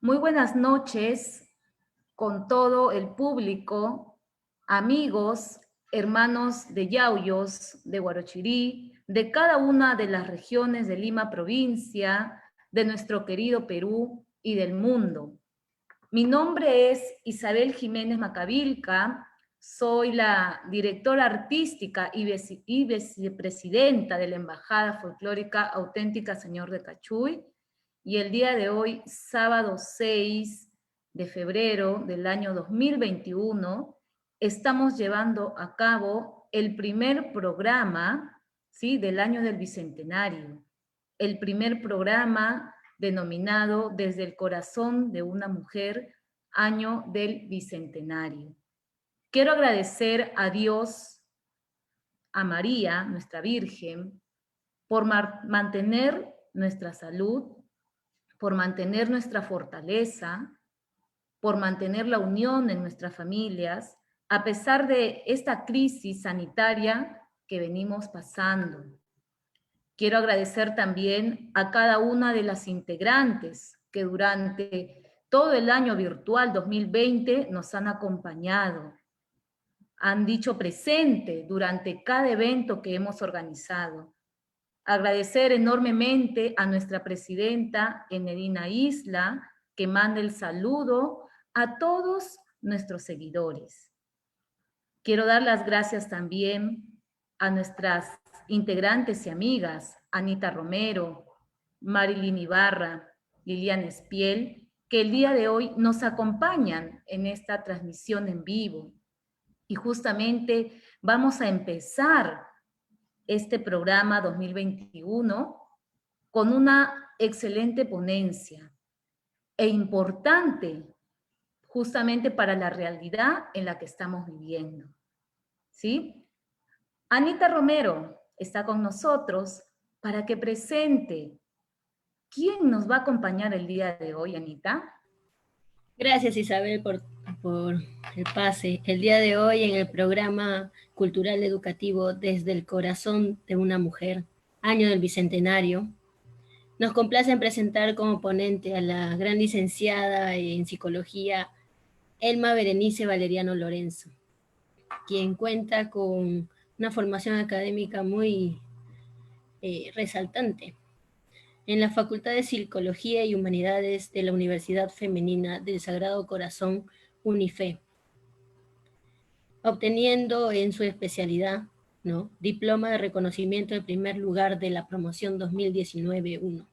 Muy buenas noches con todo el público, amigos, hermanos de Yauyos, de Huarochirí, de cada una de las regiones de Lima provincia, de nuestro querido Perú y del mundo. Mi nombre es Isabel Jiménez Macavilca, soy la directora artística y vicepresidenta de la Embajada Folclórica Auténtica Señor de Cachuy, y el día de hoy, sábado 6 de febrero del año 2021, estamos llevando a cabo el primer programa, ¿sí?, del año del Bicentenario, el primer programa denominado Desde el Corazón de una Mujer, año del Bicentenario. Quiero agradecer a Dios, a María, nuestra Virgen, por mantener nuestra salud, por mantener nuestra fortaleza, por mantener la unión en nuestras familias, a pesar de esta crisis sanitaria que venimos pasando. Quiero agradecer también a cada una de las integrantes que durante todo el año virtual 2020 nos han acompañado, han dicho presente durante cada evento que hemos organizado. Agradecer enormemente a nuestra presidenta Enedina Isla, que manda el saludo a todos nuestros seguidores. Quiero dar las gracias también a nuestras integrantes y amigas, Anita Romero, Marilyn Ibarra, Liliana Espiel, que el día de hoy nos acompañan en esta transmisión en vivo. Y justamente vamos a empezar este programa 2021 con una excelente ponencia e importante justamente para la realidad en la que estamos viviendo, ¿sí? Anita Romero está con nosotros para que presente. ¿Quién nos va a acompañar el día de hoy, Anita? Gracias, Isabel, por el pase. El día de hoy en el programa cultural educativo Desde el Corazón de una Mujer, año del Bicentenario, nos complace presentar como ponente a la gran licenciada en psicología Elma Berenice Valeriano Lorenzo, quien cuenta con una formación académica muy resaltante en la Facultad de Psicología y Humanidades de la Universidad Femenina del Sagrado Corazón, UNIFE, obteniendo en su especialidad, ¿no?, diploma de reconocimiento en primer lugar de la promoción 2019-1.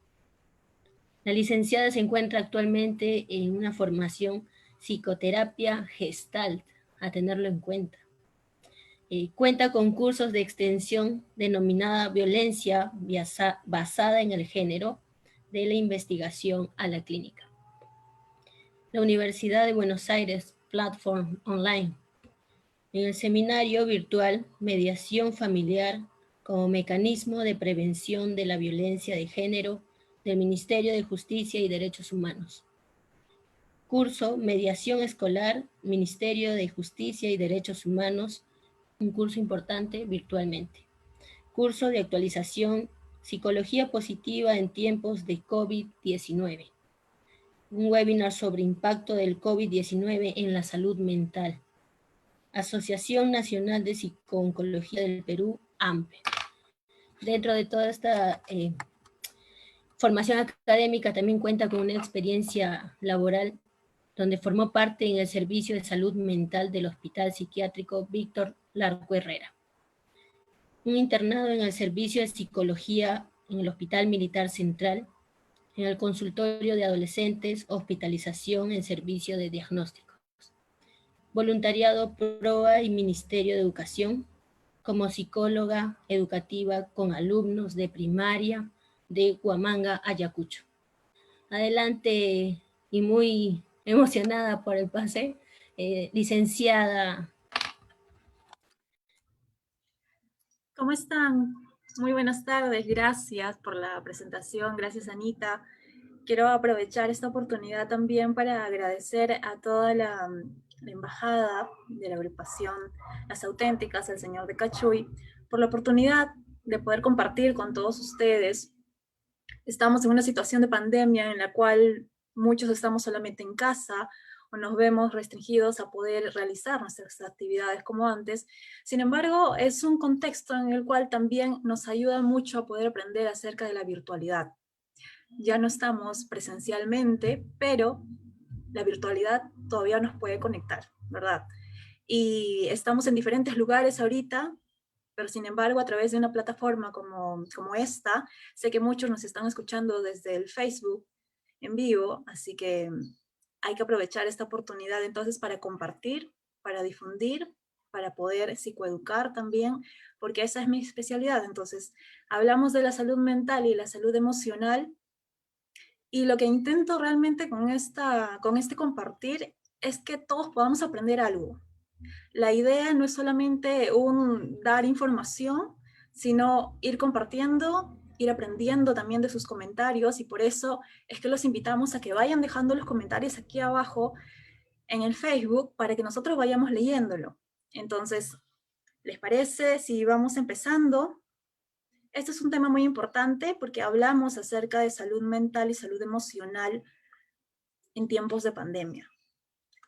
La licenciada se encuentra actualmente en una formación psicoterapia Gestalt a tenerlo en cuenta. Cuenta con cursos de extensión denominada violencia basada en el género, de la investigación a la clínica. La Universidad de Buenos Aires, Platform Online. En el seminario virtual Mediación Familiar como mecanismo de prevención de la violencia de género del Ministerio de Justicia y Derechos Humanos. Curso Mediación Escolar, Ministerio de Justicia y Derechos Humanos, un curso importante virtualmente. Curso de actualización Psicología Positiva en tiempos de COVID-19. Un webinar sobre impacto del COVID-19 en la salud mental. Asociación Nacional de Psico-Oncología del Perú, AMPE. Dentro de toda esta formación académica también cuenta con una experiencia laboral donde formó parte en el Servicio de Salud Mental del Hospital Psiquiátrico Víctor Larco Herrera. Un internado en el Servicio de Psicología en el Hospital Militar Central, en el Consultorio de Adolescentes, Hospitalización en Servicio de Diagnósticos. Voluntariado PROA y Ministerio de Educación, como psicóloga educativa con alumnos de primaria de Huamanga, Ayacucho. Adelante, y muy emocionada por el pase, licenciada. ¿Cómo están? Muy buenas tardes, gracias por la presentación, gracias Anita. Quiero aprovechar esta oportunidad también para agradecer a toda la embajada de la agrupación Las Auténticas, el señor de Cachuy, por la oportunidad de poder compartir con todos ustedes. Estamos en una situación de pandemia en la cual muchos estamos solamente en casa o nos vemos restringidos a poder realizar nuestras actividades como antes. Sin embargo, es un contexto en el cual también nos ayuda mucho a poder aprender acerca de la virtualidad. Ya no estamos presencialmente, pero la virtualidad todavía nos puede conectar, ¿verdad? Y estamos en diferentes lugares ahorita, pero sin embargo a través de una plataforma como esta, sé que muchos nos están escuchando desde el Facebook en vivo, así que hay que aprovechar esta oportunidad entonces para compartir, para difundir, para poder psicoeducar también, porque esa es mi especialidad. Entonces, hablamos de la salud mental y la salud emocional, y lo que intento realmente con este compartir es que todos podamos aprender algo. La idea no es solamente dar información, sino ir compartiendo, ir aprendiendo también de sus comentarios, y por eso es que los invitamos a que vayan dejando los comentarios aquí abajo en el Facebook para que nosotros vayamos leyéndolo. Entonces, ¿les parece si vamos empezando? Este es un tema muy importante porque hablamos acerca de salud mental y salud emocional en tiempos de pandemia.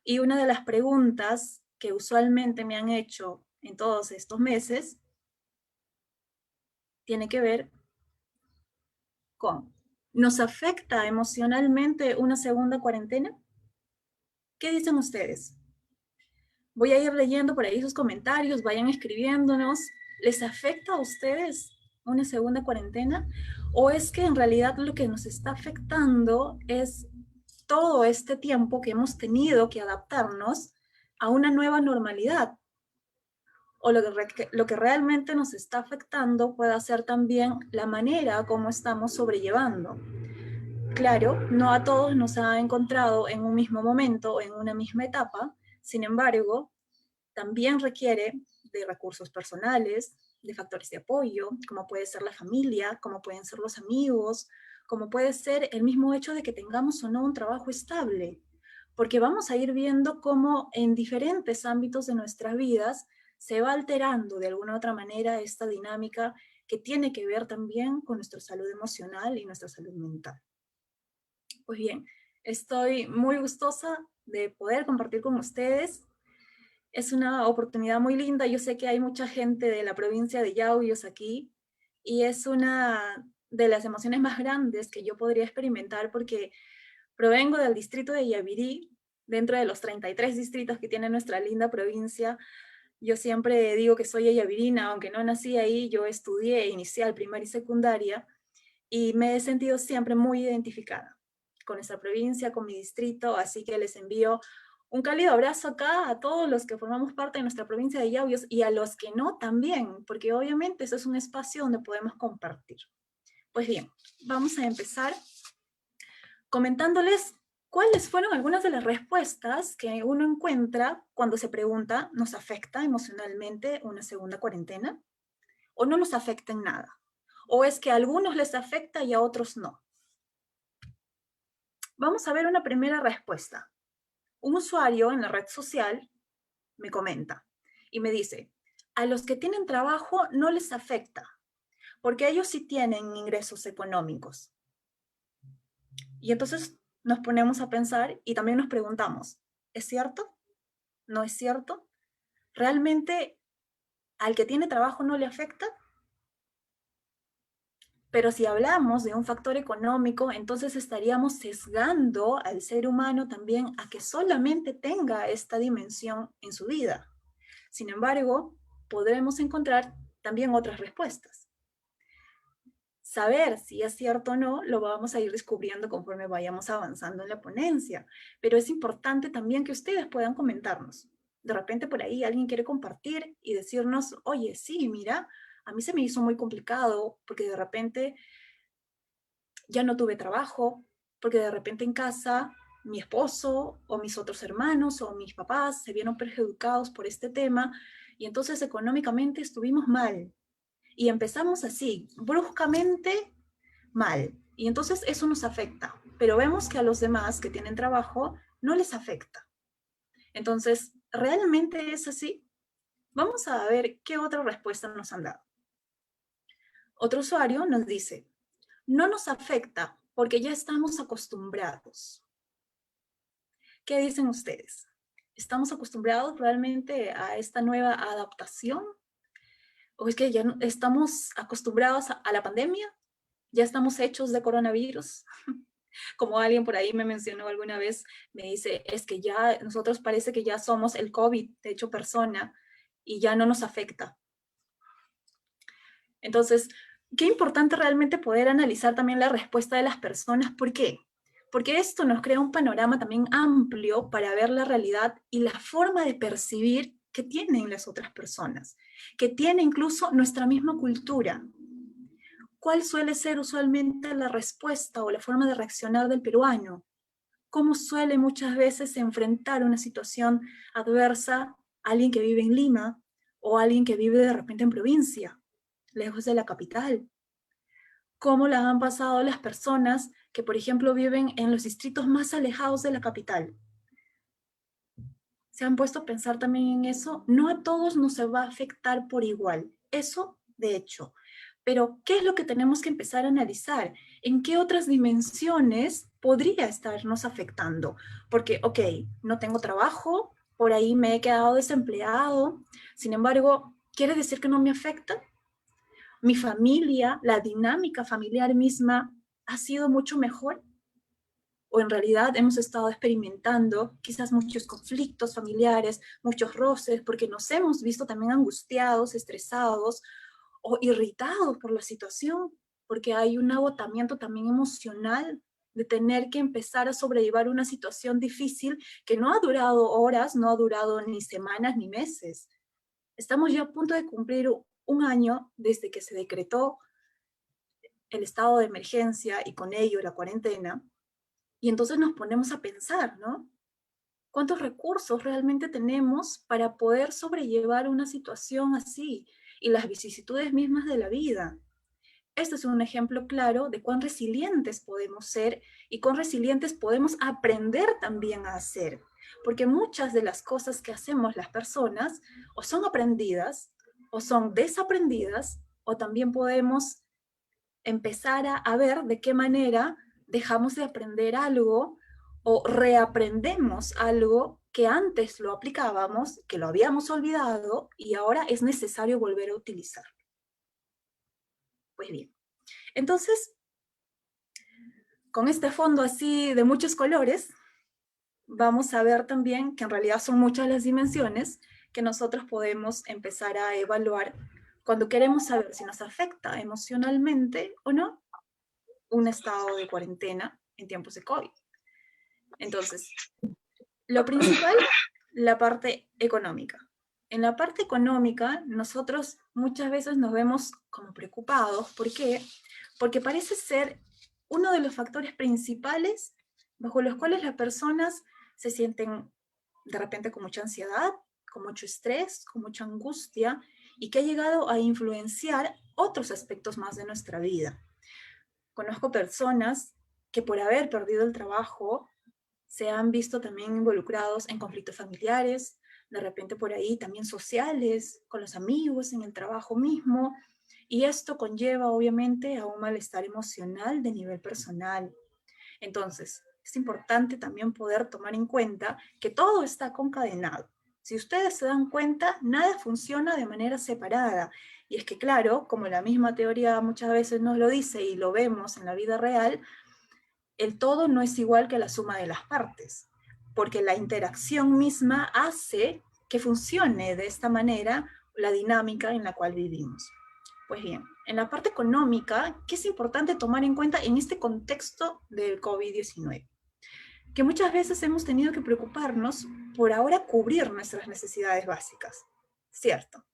Y una de las preguntas que usualmente me han hecho en todos estos meses tiene que ver con, ¿nos afecta emocionalmente una segunda cuarentena? ¿Qué dicen ustedes? Voy a ir leyendo por ahí sus comentarios, vayan escribiéndonos. ¿Les afecta a ustedes una segunda cuarentena? ¿O es que en realidad lo que nos está afectando es todo este tiempo que hemos tenido que adaptarnos a una nueva normalidad? O lo que realmente nos está afectando puede ser también la manera como estamos sobrellevando. Claro, no a todos nos ha encontrado en un mismo momento o en una misma etapa, sin embargo, también requiere de recursos personales, de factores de apoyo, como puede ser la familia, como pueden ser los amigos, como puede ser el mismo hecho de que tengamos o no un trabajo estable, porque vamos a ir viendo cómo en diferentes ámbitos de nuestras vidas se va alterando de alguna u otra manera esta dinámica que tiene que ver también con nuestra salud emocional y nuestra salud mental. Pues bien, estoy muy gustosa de poder compartir con ustedes. Es una oportunidad muy linda. Yo sé que hay mucha gente de la provincia de Yauyos aquí y es una de las emociones más grandes que yo podría experimentar porque provengo del distrito de Yavirí, dentro de los 33 distritos que tiene nuestra linda provincia. Yo siempre digo que soy yavirina, aunque no nací ahí, yo estudié inicial, primaria y secundaria y me he sentido siempre muy identificada con nuestra provincia, con mi distrito, así que les envío Un cálido abrazo acá a todos los que formamos parte de nuestra provincia de Yauyos y a los que no también, porque obviamente eso es un espacio donde podemos compartir. Pues bien, vamos a empezar comentándoles cuáles fueron algunas de las respuestas que uno encuentra cuando se pregunta, ¿nos afecta emocionalmente una segunda cuarentena? ¿O no nos afecta en nada? ¿O es que a algunos les afecta y a otros no? Vamos a ver una primera respuesta. Un usuario en la red social me comenta y me dice, a los que tienen trabajo no les afecta, porque ellos sí tienen ingresos económicos. Y entonces nos ponemos a pensar y también nos preguntamos, ¿es cierto? ¿No es cierto? ¿Realmente al que tiene trabajo no le afecta? Pero si hablamos de un factor económico, entonces estaríamos sesgando al ser humano también a que solamente tenga esta dimensión en su vida. Sin embargo, podremos encontrar también otras respuestas. Saber si es cierto o no lo vamos a ir descubriendo conforme vayamos avanzando en la ponencia, pero es importante también que ustedes puedan comentarnos. De repente por ahí alguien quiere compartir y decirnos, oye, sí, mira, a mí se me hizo muy complicado porque de repente ya no tuve trabajo, porque de repente en casa mi esposo o mis otros hermanos o mis papás se vieron perjudicados por este tema y entonces económicamente estuvimos mal. Y empezamos así, bruscamente mal. Y entonces eso nos afecta. Pero vemos que a los demás que tienen trabajo no les afecta. Entonces, ¿realmente es así? Vamos a ver qué otra respuesta nos han dado. Otro usuario nos dice, no nos afecta porque ya estamos acostumbrados. ¿Qué dicen ustedes? ¿Estamos acostumbrados realmente a esta nueva adaptación? ¿O es que ya no, estamos acostumbrados a la pandemia? ¿Ya estamos hechos de coronavirus? Como alguien por ahí me mencionó alguna vez, me dice, es que ya nosotros parece que ya somos el COVID, de hecho persona, y ya no nos afecta. Entonces, qué importante realmente poder analizar también la respuesta de las personas. ¿Por qué? Porque esto nos crea un panorama también amplio para ver la realidad y la forma de percibir que tienen las otras personas, que tiene incluso nuestra misma cultura. ¿Cuál suele ser usualmente la respuesta o la forma de reaccionar del peruano? ¿Cómo suele muchas veces enfrentar una situación adversa alguien que vive en Lima o alguien que vive de repente en provincia, lejos de la capital? ¿Cómo la han pasado las personas que, por ejemplo, viven en los distritos más alejados de la capital? ¿Se han puesto a pensar también en eso? No a todos nos va a afectar por igual. Eso, de hecho. Pero, ¿qué es lo que tenemos que empezar a analizar? ¿En qué otras dimensiones podría estarnos afectando? Porque, ok, no tengo trabajo, por ahí me he quedado desempleado, sin embargo, ¿quiere decir que no me afecta? Mi familia, la dinámica familiar misma ha sido mucho mejor, o en realidad hemos estado experimentando quizás muchos conflictos familiares, muchos roces, porque nos hemos visto también angustiados, estresados o irritados por la situación, porque hay un agotamiento también emocional de tener que empezar a sobrellevar una situación difícil que no ha durado horas, no ha durado ni semanas ni meses. Estamos ya a punto de cumplir un año desde que se decretó el estado de emergencia y con ello la cuarentena, y entonces nos ponemos a pensar, ¿no? ¿Cuántos recursos realmente tenemos para poder sobrellevar una situación así y las vicisitudes mismas de la vida? Este es un ejemplo claro de cuán resilientes podemos ser y cuán resilientes podemos aprender también a hacer. Porque muchas de las cosas que hacemos las personas o son aprendidas o son desaprendidas, o también podemos empezar a ver de qué manera dejamos de aprender algo o reaprendemos algo que antes lo aplicábamos, que lo habíamos olvidado y ahora es necesario volver a utilizar. Pues bien, entonces, con este fondo así de muchos colores, vamos a ver también que en realidad son muchas las dimensiones que nosotros podemos empezar a evaluar cuando queremos saber si nos afecta emocionalmente o no un estado de cuarentena en tiempos de COVID. Entonces, Lo principal, la parte económica. En la parte económica, nosotros muchas veces nos vemos como preocupados. ¿Por qué? Porque parece ser uno de los factores principales bajo los cuales las personas se sienten de repente con mucha ansiedad, con mucho estrés, con mucha angustia, y que ha llegado a influenciar otros aspectos más de nuestra vida. Conozco personas que por haber perdido el trabajo se han visto también involucrados en conflictos familiares, de repente por ahí también sociales, con los amigos, en el trabajo mismo, y esto conlleva obviamente a un malestar emocional de nivel personal. Entonces, es importante también poder tomar en cuenta que todo está concadenado. Si ustedes se dan cuenta, nada funciona de manera separada. Y es que, claro, como la misma teoría muchas veces nos lo dice y lo vemos en la vida real, el todo no es igual que la suma de las partes, porque la interacción misma hace que funcione de esta manera la dinámica en la cual vivimos. Pues bien, en la parte económica, ¿qué es importante tomar en cuenta en este contexto del COVID-19? Que muchas veces hemos tenido que preocuparnos por ahora cubrir nuestras necesidades básicas, ¿cierto?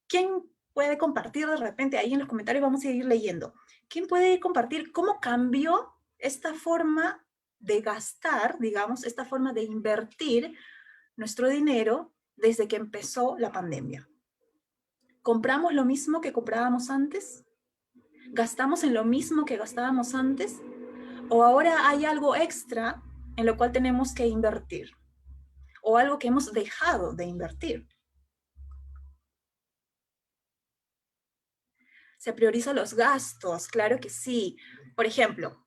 ¿Quién puede compartir de repente ahí en los comentarios? Vamos a ir leyendo. ¿Quién puede compartir cómo cambió esta forma de gastar, digamos, esta forma de invertir nuestro dinero desde que empezó la pandemia? ¿Compramos lo mismo que comprábamos antes? ¿Gastamos en lo mismo que gastábamos antes? ¿O ahora hay algo extra en lo cual tenemos que invertir? ¿O algo que hemos dejado de invertir? ¿Se priorizan los gastos? Claro que sí. Por ejemplo,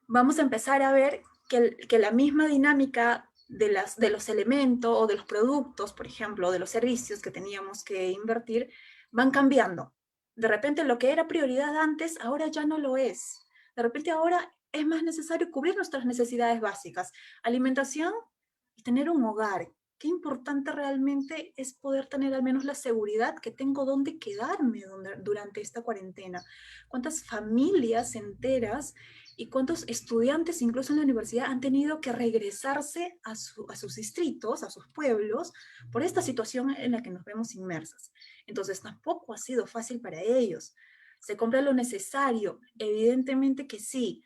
vamos a empezar a ver que la misma dinámica de los elementos o de los productos, por ejemplo, de los servicios que teníamos que invertir, van cambiando. De repente lo que era prioridad antes, ahora ya no lo es. De repente ahora es más necesario cubrir nuestras necesidades básicas. Alimentación y tener un hogar. Qué importante realmente es poder tener al menos la seguridad que tengo dónde quedarme durante esta cuarentena. ¿Cuántas familias enteras y cuántos estudiantes, incluso en la universidad, han tenido que regresarse a sus distritos, a sus pueblos, por esta situación en la que nos vemos inmersas? Entonces tampoco ha sido fácil para ellos. ¿Se compra lo necesario? Evidentemente que sí.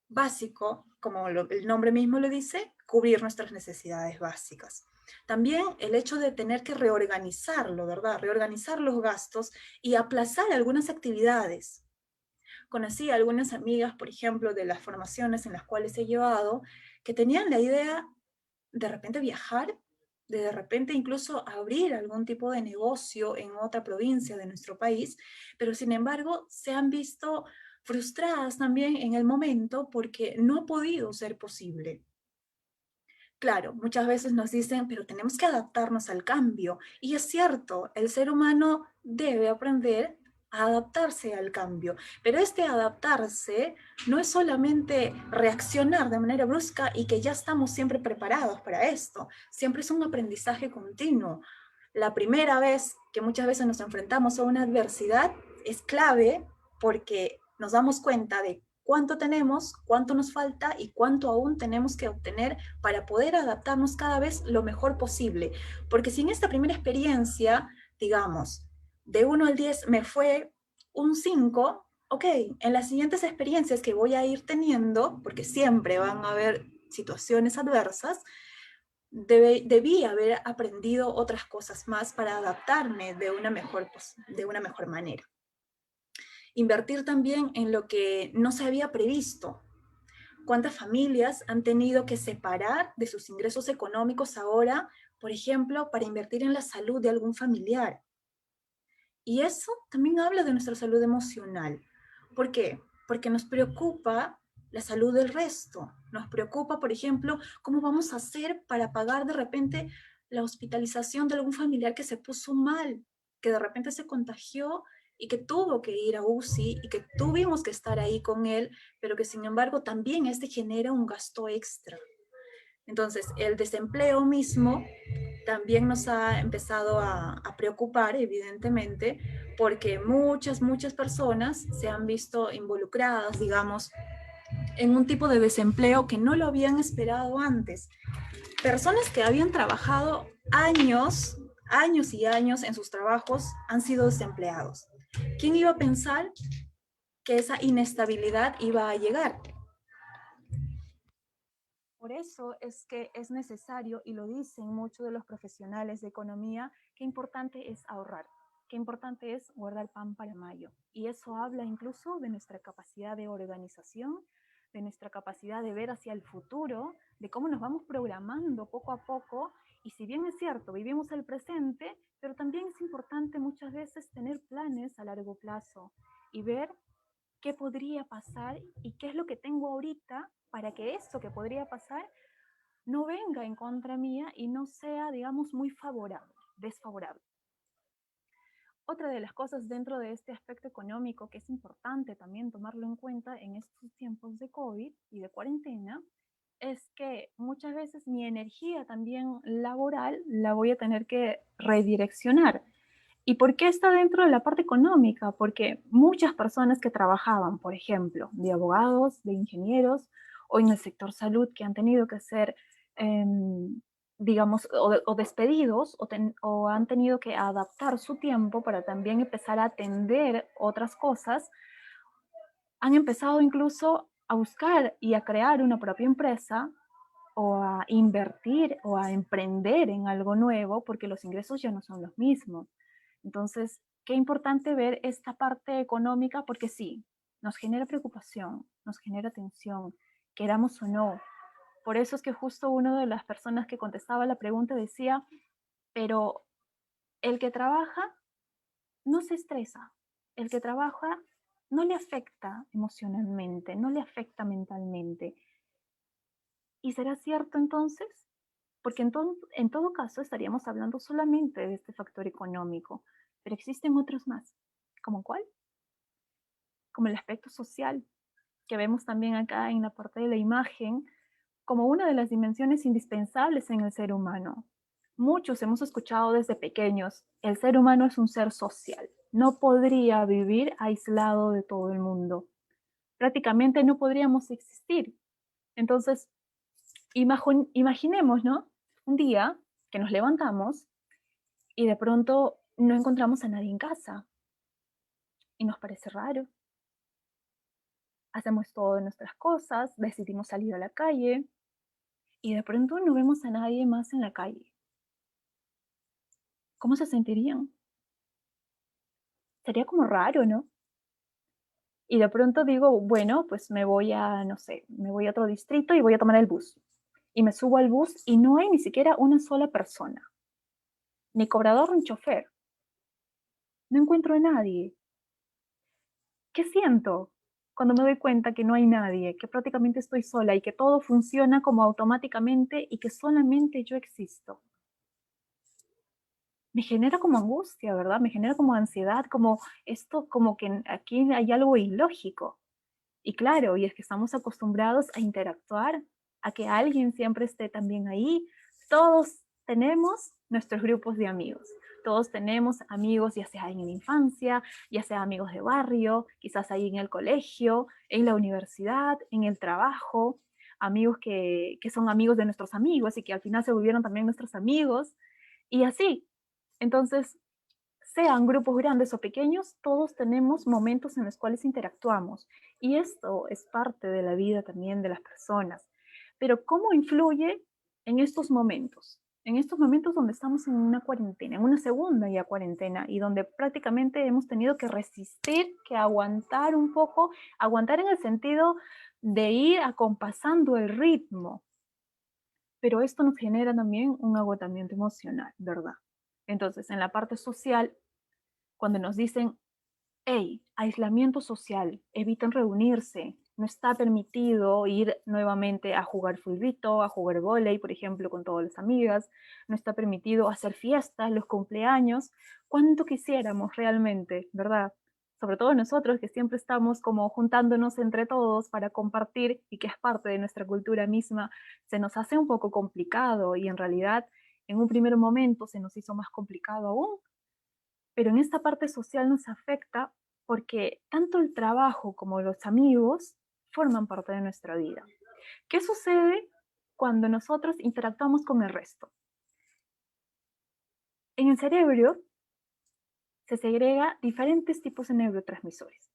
Básico, como el nombre mismo lo dice, cubrir nuestras necesidades básicas. También el hecho de tener que reorganizarlo, ¿verdad? Reorganizar los gastos y aplazar algunas actividades. Conocí a algunas amigas, por ejemplo, de las formaciones en las cuales he llevado, que tenían la idea de repente viajar, de repente incluso abrir algún tipo de negocio en otra provincia de nuestro país, pero sin embargo se han visto frustradas también en el momento porque no ha podido ser posible. Claro, muchas veces nos dicen, pero tenemos que adaptarnos al cambio. Y es cierto, el ser humano debe aprender a adaptarse al cambio. Pero este adaptarse no es solamente reaccionar de manera brusca y que ya estamos siempre preparados para esto. Siempre es un aprendizaje continuo. La primera vez que muchas veces nos enfrentamos a una adversidad es clave porque nos damos cuenta de cuánto tenemos, cuánto nos falta y cuánto aún tenemos que obtener para poder adaptarnos cada vez lo mejor posible. Porque si en esta primera experiencia, digamos, de 1 al 10 me fue un 5, ok, en las siguientes experiencias que voy a ir teniendo, porque siempre van a haber situaciones adversas, debí haber aprendido otras cosas más para adaptarme de una mejor manera. Invertir también en lo que no se había previsto. ¿Cuántas familias han tenido que separar de sus ingresos económicos ahora, por ejemplo, para invertir en la salud de algún familiar? Y eso también habla de nuestra salud emocional. ¿Por qué? Porque nos preocupa la salud del resto. Nos preocupa, por ejemplo, cómo vamos a hacer para pagar de repente la hospitalización de algún familiar que se puso mal, que de repente se contagió y que tuvo que ir a UCI y que tuvimos que estar ahí con él, pero que sin embargo también este genera un gasto extra. Entonces, el desempleo mismo también nos ha empezado a preocupar, evidentemente, porque muchas personas se han visto involucradas, digamos, en un tipo de desempleo que no lo habían esperado antes. Personas que habían trabajado años y años en sus trabajos han sido desempleados. ¿Quién iba a pensar que esa inestabilidad iba a llegar? Por eso es que es necesario, y lo dicen muchos de los profesionales de economía, que importante es ahorrar, que importante es guardar pan para mayo. Y eso habla incluso de nuestra capacidad de organización, de nuestra capacidad de ver hacia el futuro, de cómo nos vamos programando poco a poco. Y si bien es cierto, vivimos el presente, pero también es importante muchas veces tener planes a largo plazo y ver qué podría pasar y qué es lo que tengo ahorita para que esto que podría pasar no venga en contra mía y no sea, digamos, muy favorable, desfavorable. Otra de las cosas dentro de este aspecto económico que es importante también tomarlo en cuenta en estos tiempos de COVID y de cuarentena es que muchas veces mi energía también laboral la voy a tener que redireccionar. ¿Y por qué está dentro de la parte económica? Porque muchas personas que trabajaban, por ejemplo, de abogados, de ingenieros o en el sector salud que han tenido que ser, digamos, o despedidos o han tenido que adaptar su tiempo para también empezar a atender otras cosas, han empezado incluso a buscar y a crear una propia empresa o a invertir o a emprender en algo nuevo porque los ingresos ya no son los mismos. Entonces, qué importante ver esta parte económica porque sí, nos genera preocupación, nos genera tensión, queramos o no. Por eso es que justo una de las personas que contestaba la pregunta decía, pero el que trabaja no se estresa, el que trabaja no le afecta emocionalmente, no le afecta mentalmente. ¿Y será cierto entonces? Porque en todo caso estaríamos hablando solamente de este factor económico, pero existen otros más. ¿Como cuál? Como el aspecto social, que vemos también acá en la parte de la imagen, como una de las dimensiones indispensables en el ser humano. Muchos hemos escuchado desde pequeños, el ser humano es un ser social, no podría vivir aislado de todo el mundo. Prácticamente no podríamos existir. Entonces, imaginemos, ¿no? Un día que nos levantamos y de pronto no encontramos a nadie en casa y nos parece raro. Hacemos todas nuestras cosas, decidimos salir a la calle y de pronto no vemos a nadie más en la calle. ¿Cómo se sentirían? Sería como raro, ¿no? Y de pronto digo, bueno, pues me voy a, no sé, me voy a otro distrito y voy a tomar el bus. Y me subo al bus y no hay ni siquiera una sola persona, ni cobrador ni chofer. No encuentro a nadie. ¿Qué siento cuando me doy cuenta que no hay nadie, que prácticamente estoy sola y que todo funciona como automáticamente y que solamente yo existo? Me genera como angustia, ¿verdad? Me genera como ansiedad, como esto, como que aquí hay algo ilógico. Y claro, y es que estamos acostumbrados a interactuar, a que alguien siempre esté también ahí. Todos tenemos nuestros grupos de amigos. Todos tenemos amigos, ya sea en la infancia, ya sea amigos de barrio, quizás ahí en el colegio, en la universidad, en el trabajo, amigos que son amigos de nuestros amigos y que al final se volvieron también nuestros amigos. Y así. Entonces, sean grupos grandes o pequeños, todos tenemos momentos en los cuales interactuamos. Y esto es parte de la vida también de las personas. Pero ¿cómo influye en estos momentos? En estos momentos donde estamos en una cuarentena, en una segunda ya cuarentena, y donde prácticamente hemos tenido que resistir, que aguantar un poco, aguantar en el sentido de ir acompasando el ritmo. Pero esto nos genera también un agotamiento emocional, ¿verdad? Entonces, en la parte social, cuando nos dicen, hey, aislamiento social, eviten reunirse, no está permitido ir nuevamente a jugar fulbito, a jugar vóley, por ejemplo, con todas las amigas, no está permitido hacer fiestas, los cumpleaños, cuánto quisiéramos realmente, ¿verdad? Sobre todo nosotros que siempre estamos como juntándonos entre todos para compartir y que es parte de nuestra cultura misma, se nos hace un poco complicado y en realidad en un primer momento se nos hizo más complicado aún, pero en esta parte social nos afecta porque tanto el trabajo como los amigos forman parte de nuestra vida. ¿Qué sucede cuando nosotros interactuamos con el resto? En el cerebro se segrega diferentes tipos de neurotransmisores.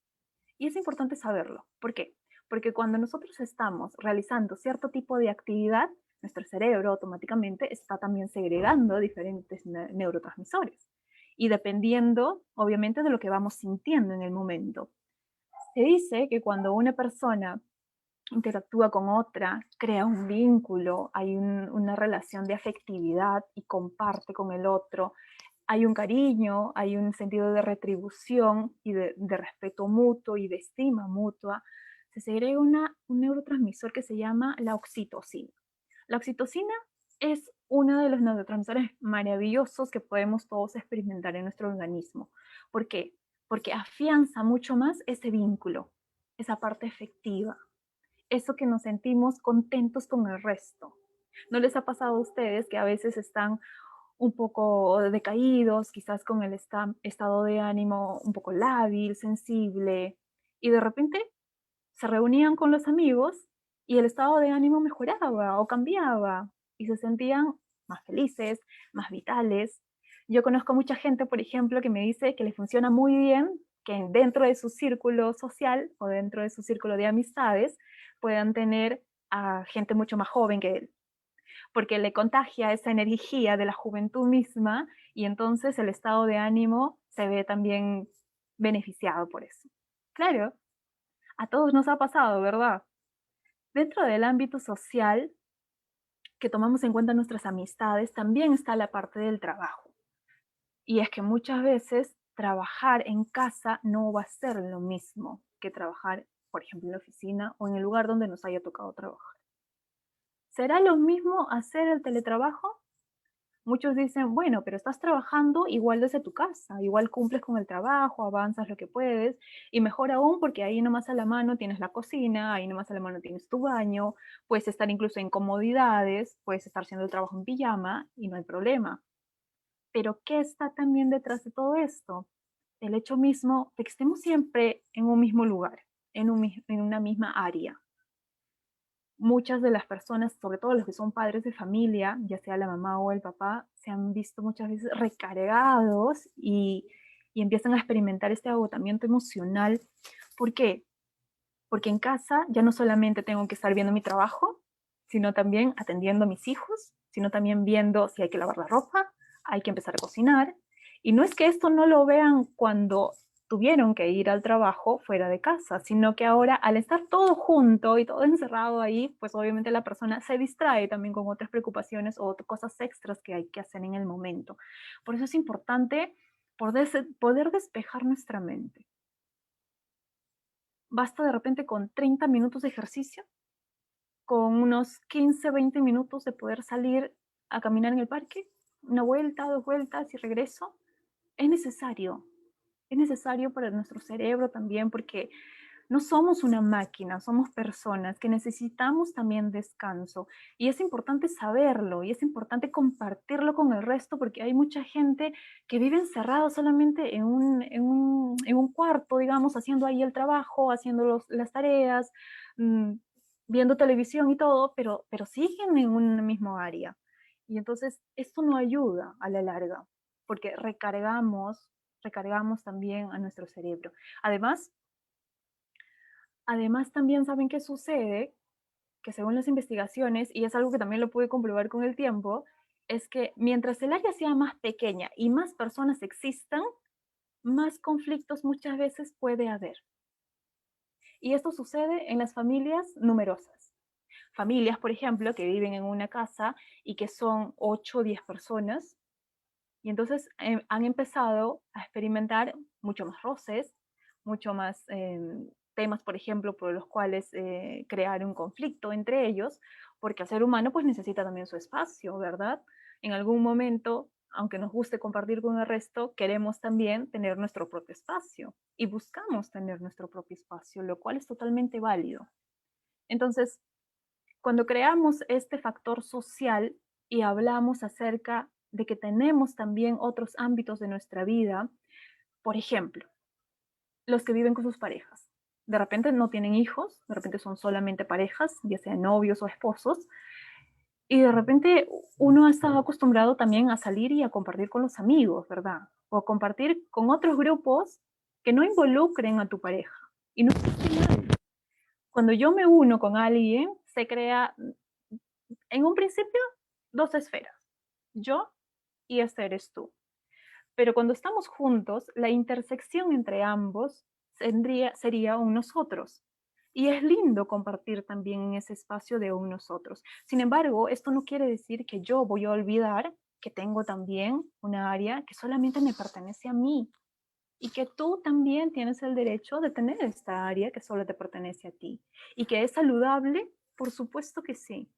Y es importante saberlo. ¿Por qué? Porque cuando nosotros estamos realizando cierto tipo de actividad, nuestro cerebro automáticamente está también segregando diferentes neurotransmisores. Y dependiendo, obviamente, de lo que vamos sintiendo en el momento. Se dice que cuando una persona interactúa con otra, crea un vínculo, hay una relación de afectividad y comparte con el otro, hay un cariño, hay un sentido de retribución y de respeto mutuo y de estima mutua, se segrega un neurotransmisor que se llama la oxitocina. La oxitocina es uno de los neurotransmisores maravillosos que podemos todos experimentar en nuestro organismo. ¿Por qué? Porque afianza mucho más ese vínculo, esa parte efectiva, eso que nos sentimos contentos con el resto. ¿No les ha pasado a ustedes que a veces están un poco decaídos, quizás con el estado de ánimo un poco lábil, sensible, y de repente se reunían con los amigos y el estado de ánimo mejoraba o cambiaba y se sentían más felices, más vitales? Yo conozco mucha gente, por ejemplo, que me dice que le funciona muy bien que dentro de su círculo social o dentro de su círculo de amistades puedan tener a gente mucho más joven que él, porque le contagia esa energía de la juventud misma y entonces el estado de ánimo se ve también beneficiado por eso. Claro, a todos nos ha pasado, ¿verdad? Dentro del ámbito social que tomamos en cuenta nuestras amistades, también está la parte del trabajo. Y es que muchas veces trabajar en casa no va a ser lo mismo que trabajar, por ejemplo, en la oficina o en el lugar donde nos haya tocado trabajar. ¿Será lo mismo hacer el teletrabajo? Muchos dicen, bueno, pero estás trabajando igual desde tu casa, igual cumples con el trabajo, avanzas lo que puedes, y mejor aún porque ahí nomás a la mano tienes la cocina, ahí nomás a la mano tienes tu baño, puedes estar incluso en comodidades, puedes estar haciendo el trabajo en pijama y no hay problema. Pero ¿qué está también detrás de todo esto? El hecho mismo de que estemos siempre en un mismo lugar, en una misma área. Muchas de las personas, sobre todo los que son padres de familia, ya sea la mamá o el papá, se han visto muchas veces recargados y empiezan a experimentar este agotamiento emocional. ¿Por qué? Porque en casa ya no solamente tengo que estar viendo mi trabajo, sino también atendiendo a mis hijos, sino también viendo si hay que lavar la ropa, hay que empezar a cocinar. Y no es que esto no lo vean cuando tuvieron que ir al trabajo fuera de casa, sino que ahora al estar todo junto y todo encerrado ahí, pues obviamente la persona se distrae también con otras preocupaciones o cosas extras que hay que hacer en el momento. Por eso es importante poder despejar nuestra mente. Basta de repente con 30 minutos de ejercicio, con unos 15, 20 minutos de poder salir a caminar en el parque, una vuelta, 2 vueltas y regreso. Es necesario para nuestro cerebro también, porque no somos una máquina, somos personas que necesitamos también descanso. Y es importante saberlo y es importante compartirlo con el resto, porque hay mucha gente que vive encerrada solamente en un cuarto, digamos, haciendo ahí el trabajo, haciendo las tareas, viendo televisión y todo, pero siguen en un mismo área. Y entonces esto no ayuda a la larga, porque recargamos también a nuestro cerebro. Además, también saben qué sucede, que según las investigaciones, y es algo que también lo pude comprobar con el tiempo, es que mientras el área sea más pequeña y más personas existan, más conflictos muchas veces puede haber. Y esto sucede en las familias numerosas. Familias, por ejemplo, que viven en una casa y que son 8 o 10 personas, y entonces han empezado a experimentar mucho más roces, mucho más temas, por ejemplo, por los cuales crear un conflicto entre ellos, porque el ser humano pues necesita también su espacio, ¿verdad? En algún momento, aunque nos guste compartir con el resto, queremos también tener nuestro propio espacio y buscamos tener nuestro propio espacio, lo cual es totalmente válido. Entonces, cuando creamos este factor social y hablamos acerca de que tenemos también otros ámbitos de nuestra vida, por ejemplo, los que viven con sus parejas. de repente no tienen hijos, de repente son solamente parejas, ya sean novios o esposos, y de repente uno ha estado acostumbrado también a salir y a compartir con los amigos, ¿verdad? O a compartir con otros grupos que no involucren a tu pareja. Y no es mal. Cuando yo me uno con alguien, se crea, en un principio, dos esferas. Yo y este eres tú. Pero cuando estamos juntos, la intersección entre ambos sería un nosotros. Y es lindo compartir también en ese espacio de un nosotros. Sin embargo, esto no quiere decir que yo voy a olvidar que tengo también una área que solamente me pertenece a mí y que tú también tienes el derecho de tener esta área que solo te pertenece a ti. Y que es saludable, por supuesto que sí.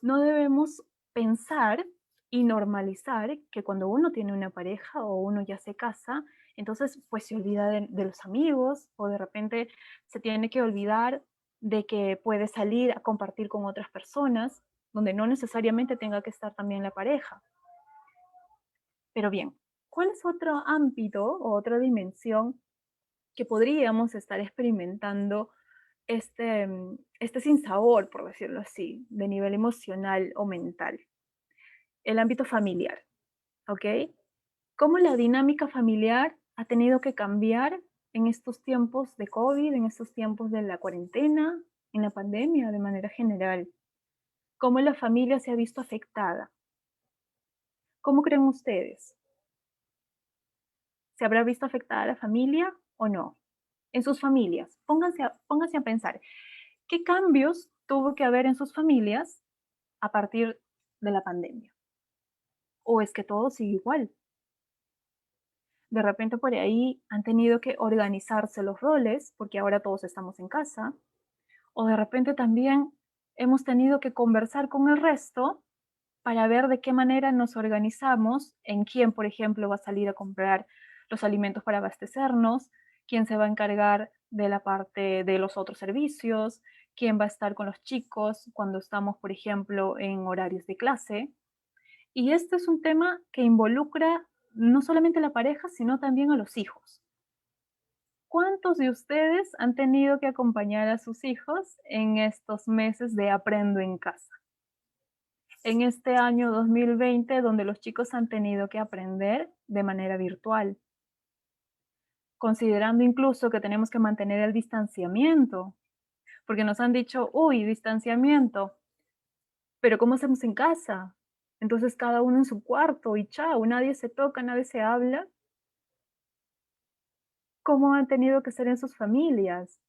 No debemos pensar y normalizar que cuando uno tiene una pareja o uno ya se casa, entonces pues se olvida de los amigos o de repente se tiene que olvidar de que puede salir a compartir con otras personas, donde no necesariamente tenga que estar también la pareja. Pero bien, ¿cuál es otro ámbito o otra dimensión que podríamos estar experimentando este sinsabor, por decirlo así, de nivel emocional o mental? El ámbito familiar, ¿ok? ¿Cómo la dinámica familiar ha tenido que cambiar en estos tiempos de COVID, en estos tiempos de la cuarentena, en la pandemia de manera general? ¿Cómo la familia se ha visto afectada? ¿Cómo creen ustedes? ¿Se habrá visto afectada la familia o no? En sus familias, pónganse a pensar, ¿qué cambios tuvo que haber en sus familias a partir de la pandemia? ¿O es que todo sigue igual? De repente por ahí han tenido que organizarse los roles porque ahora todos estamos en casa. O de repente también hemos tenido que conversar con el resto para ver de qué manera nos organizamos, en quién, por ejemplo, va a salir a comprar los alimentos para abastecernos, quién se va a encargar de la parte de los otros servicios, quién va a estar con los chicos cuando estamos, por ejemplo, en horarios de clase. Y este es un tema que involucra no solamente a la pareja, sino también a los hijos. ¿Cuántos de ustedes han tenido que acompañar a sus hijos en estos meses de aprendo en casa? En este año 2020, donde los chicos han tenido que aprender de manera virtual, considerando incluso que tenemos que mantener el distanciamiento, porque nos han dicho, uy, distanciamiento, pero ¿cómo hacemos en casa? Entonces cada uno en su cuarto y chao, nadie se toca, nadie se habla. ¿Cómo han tenido que ser en sus familias?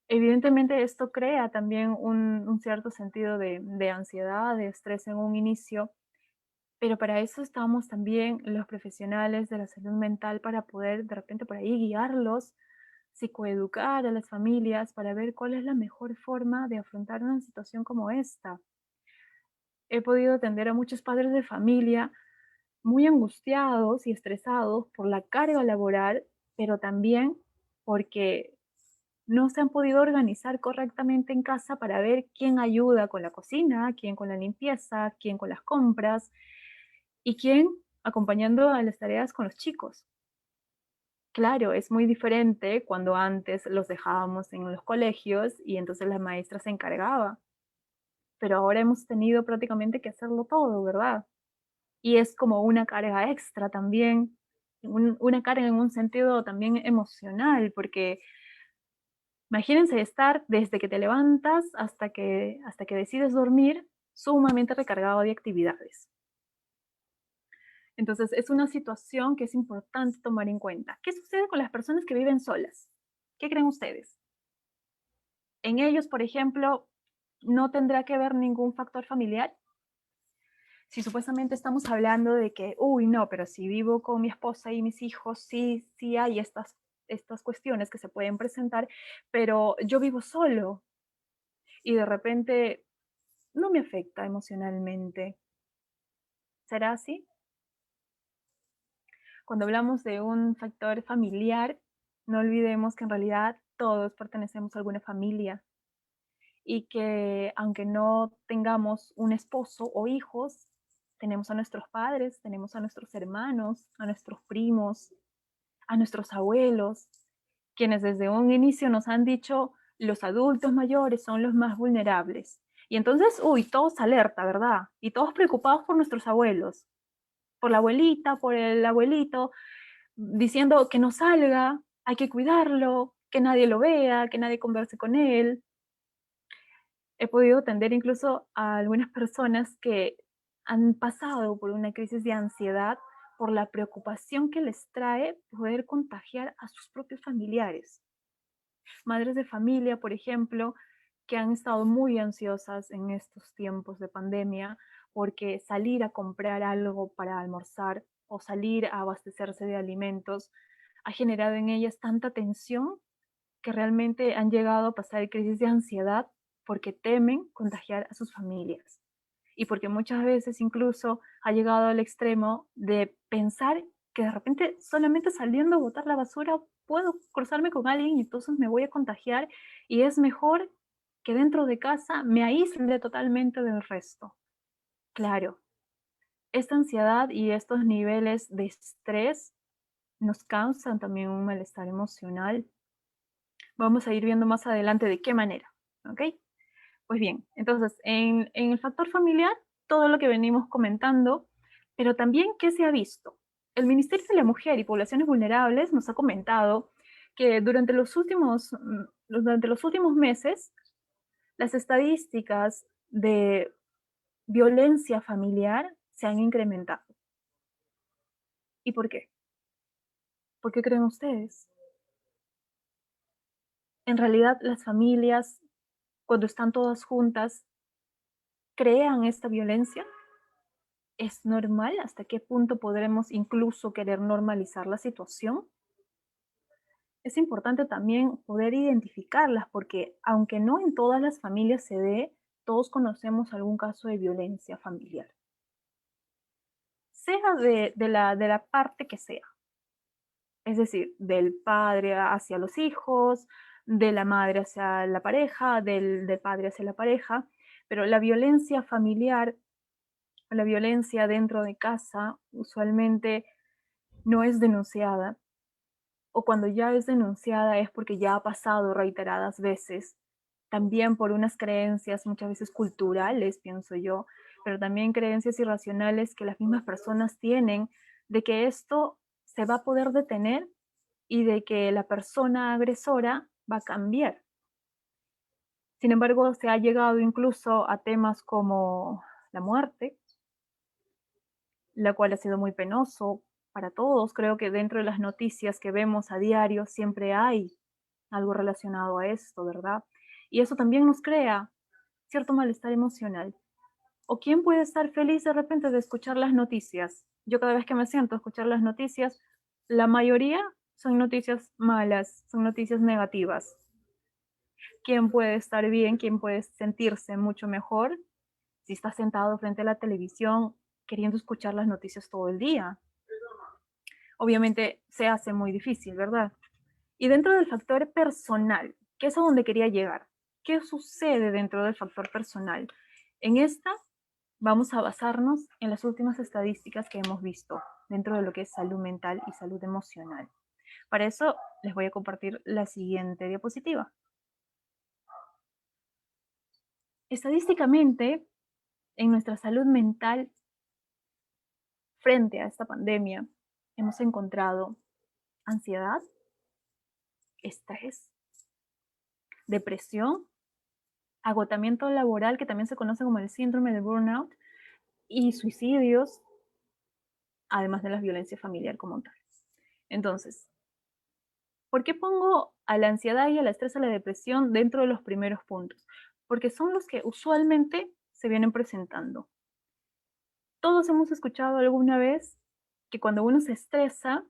Evidentemente esto crea también un cierto sentido de ansiedad, de estrés en un inicio, pero para eso estamos también los profesionales de la salud mental para poder de repente por ahí guiarlos, psicoeducar a las familias para ver cuál es la mejor forma de afrontar una situación como esta. He podido atender a muchos padres de familia muy angustiados y estresados por la carga laboral, pero también porque no se han podido organizar correctamente en casa para ver quién ayuda con la cocina, quién con la limpieza, quién con las compras y quién acompañando a las tareas con los chicos. Claro, es muy diferente cuando antes los dejábamos en los colegios y entonces la maestra se encargaba, pero ahora hemos tenido prácticamente que hacerlo todo, ¿verdad? Y es como una carga extra también, una carga en un sentido también emocional, porque imagínense estar desde que te levantas hasta que decides dormir sumamente recargado de actividades. Entonces es una situación que es importante tomar en cuenta. ¿Qué sucede con las personas que viven solas? ¿Qué creen ustedes? En ellos, por ejemplo, ¿no tendrá que ver ningún factor familiar? Si supuestamente estamos hablando de que, uy, no, pero si vivo con mi esposa y mis hijos, sí, sí hay estas cuestiones que se pueden presentar, pero yo vivo solo y de repente no me afecta emocionalmente. ¿Será así? Cuando hablamos de un factor familiar, no olvidemos que en realidad todos pertenecemos a alguna familia y que aunque no tengamos un esposo o hijos, tenemos a nuestros padres, tenemos a nuestros hermanos, a nuestros primos, a nuestros abuelos, quienes desde un inicio nos han dicho los adultos mayores son los más vulnerables. Y entonces, todos alerta, ¿verdad? Y todos preocupados por nuestros abuelos, por la abuelita, por el abuelito, diciendo que no salga, hay que cuidarlo, que nadie lo vea, que nadie converse con él. He podido atender incluso a algunas personas que han pasado por una crisis de ansiedad por la preocupación que les trae poder contagiar a sus propios familiares. Madres de familia, por ejemplo, que han estado muy ansiosas en estos tiempos de pandemia porque salir a comprar algo para almorzar o salir a abastecerse de alimentos ha generado en ellas tanta tensión que realmente han llegado a pasar crisis de ansiedad porque temen contagiar a sus familias y porque muchas veces incluso ha llegado al extremo de pensar que de repente solamente saliendo a botar la basura puedo cruzarme con alguien y entonces me voy a contagiar y es mejor que dentro de casa me aísle totalmente del resto. Claro, esta ansiedad y estos niveles de estrés nos causan también un malestar emocional. Vamos a ir viendo más adelante de qué manera, ¿ok? Pues bien, entonces, en el factor familiar, todo lo que venimos comentando, pero también, ¿qué se ha visto? El Ministerio de la Mujer y Poblaciones Vulnerables nos ha comentado que durante los últimos meses, las estadísticas de violencia familiar se han incrementado. ¿Y por qué? ¿Por qué creen ustedes? En realidad, las familias, cuando están todas juntas, crean esta violencia. ¿Es normal? ¿Hasta qué punto podremos incluso querer normalizar la situación? Es importante también poder identificarlas porque aunque no en todas las familias se dé, todos conocemos algún caso de violencia familiar. Sea de la parte que sea. Es decir, del padre hacia los hijos, de la madre hacia la pareja, del padre hacia la pareja, pero la violencia familiar, la violencia dentro de casa, usualmente no es denunciada, o cuando ya es denunciada es porque ya ha pasado reiteradas veces, también por unas creencias muchas veces culturales, pienso yo, pero también creencias irracionales que las mismas personas tienen de que esto se va a poder detener y de que la persona agresora va a cambiar. Sin embargo, se ha llegado incluso a temas como la muerte, la cual ha sido muy penoso para todos. Creo que dentro de las noticias que vemos a diario siempre hay algo relacionado a esto, ¿verdad? Y eso también nos crea cierto malestar emocional. ¿O quién puede estar feliz de repente de escuchar las noticias? Yo cada vez que me siento a escuchar las noticias, la mayoría son noticias malas, son noticias negativas. ¿Quién puede estar bien? ¿Quién puede sentirse mucho mejor si está sentado frente a la televisión queriendo escuchar las noticias todo el día? Obviamente se hace muy difícil, ¿verdad? Y dentro del factor personal, que es a donde quería llegar, ¿qué sucede dentro del factor personal? En esta vamos a basarnos en las últimas estadísticas que hemos visto dentro de lo que es salud mental y salud emocional. Para eso les voy a compartir la siguiente diapositiva. Estadísticamente, en nuestra salud mental, frente a esta pandemia, hemos encontrado ansiedad, estrés, depresión, agotamiento laboral, que también se conoce como el síndrome de burnout, y suicidios, además de la violencia familiar como tal. Entonces, ¿por qué pongo a la ansiedad y al estrés, a la depresión dentro de los primeros puntos? Porque son los que usualmente se vienen presentando. Todos hemos escuchado alguna vez que cuando uno se estresa,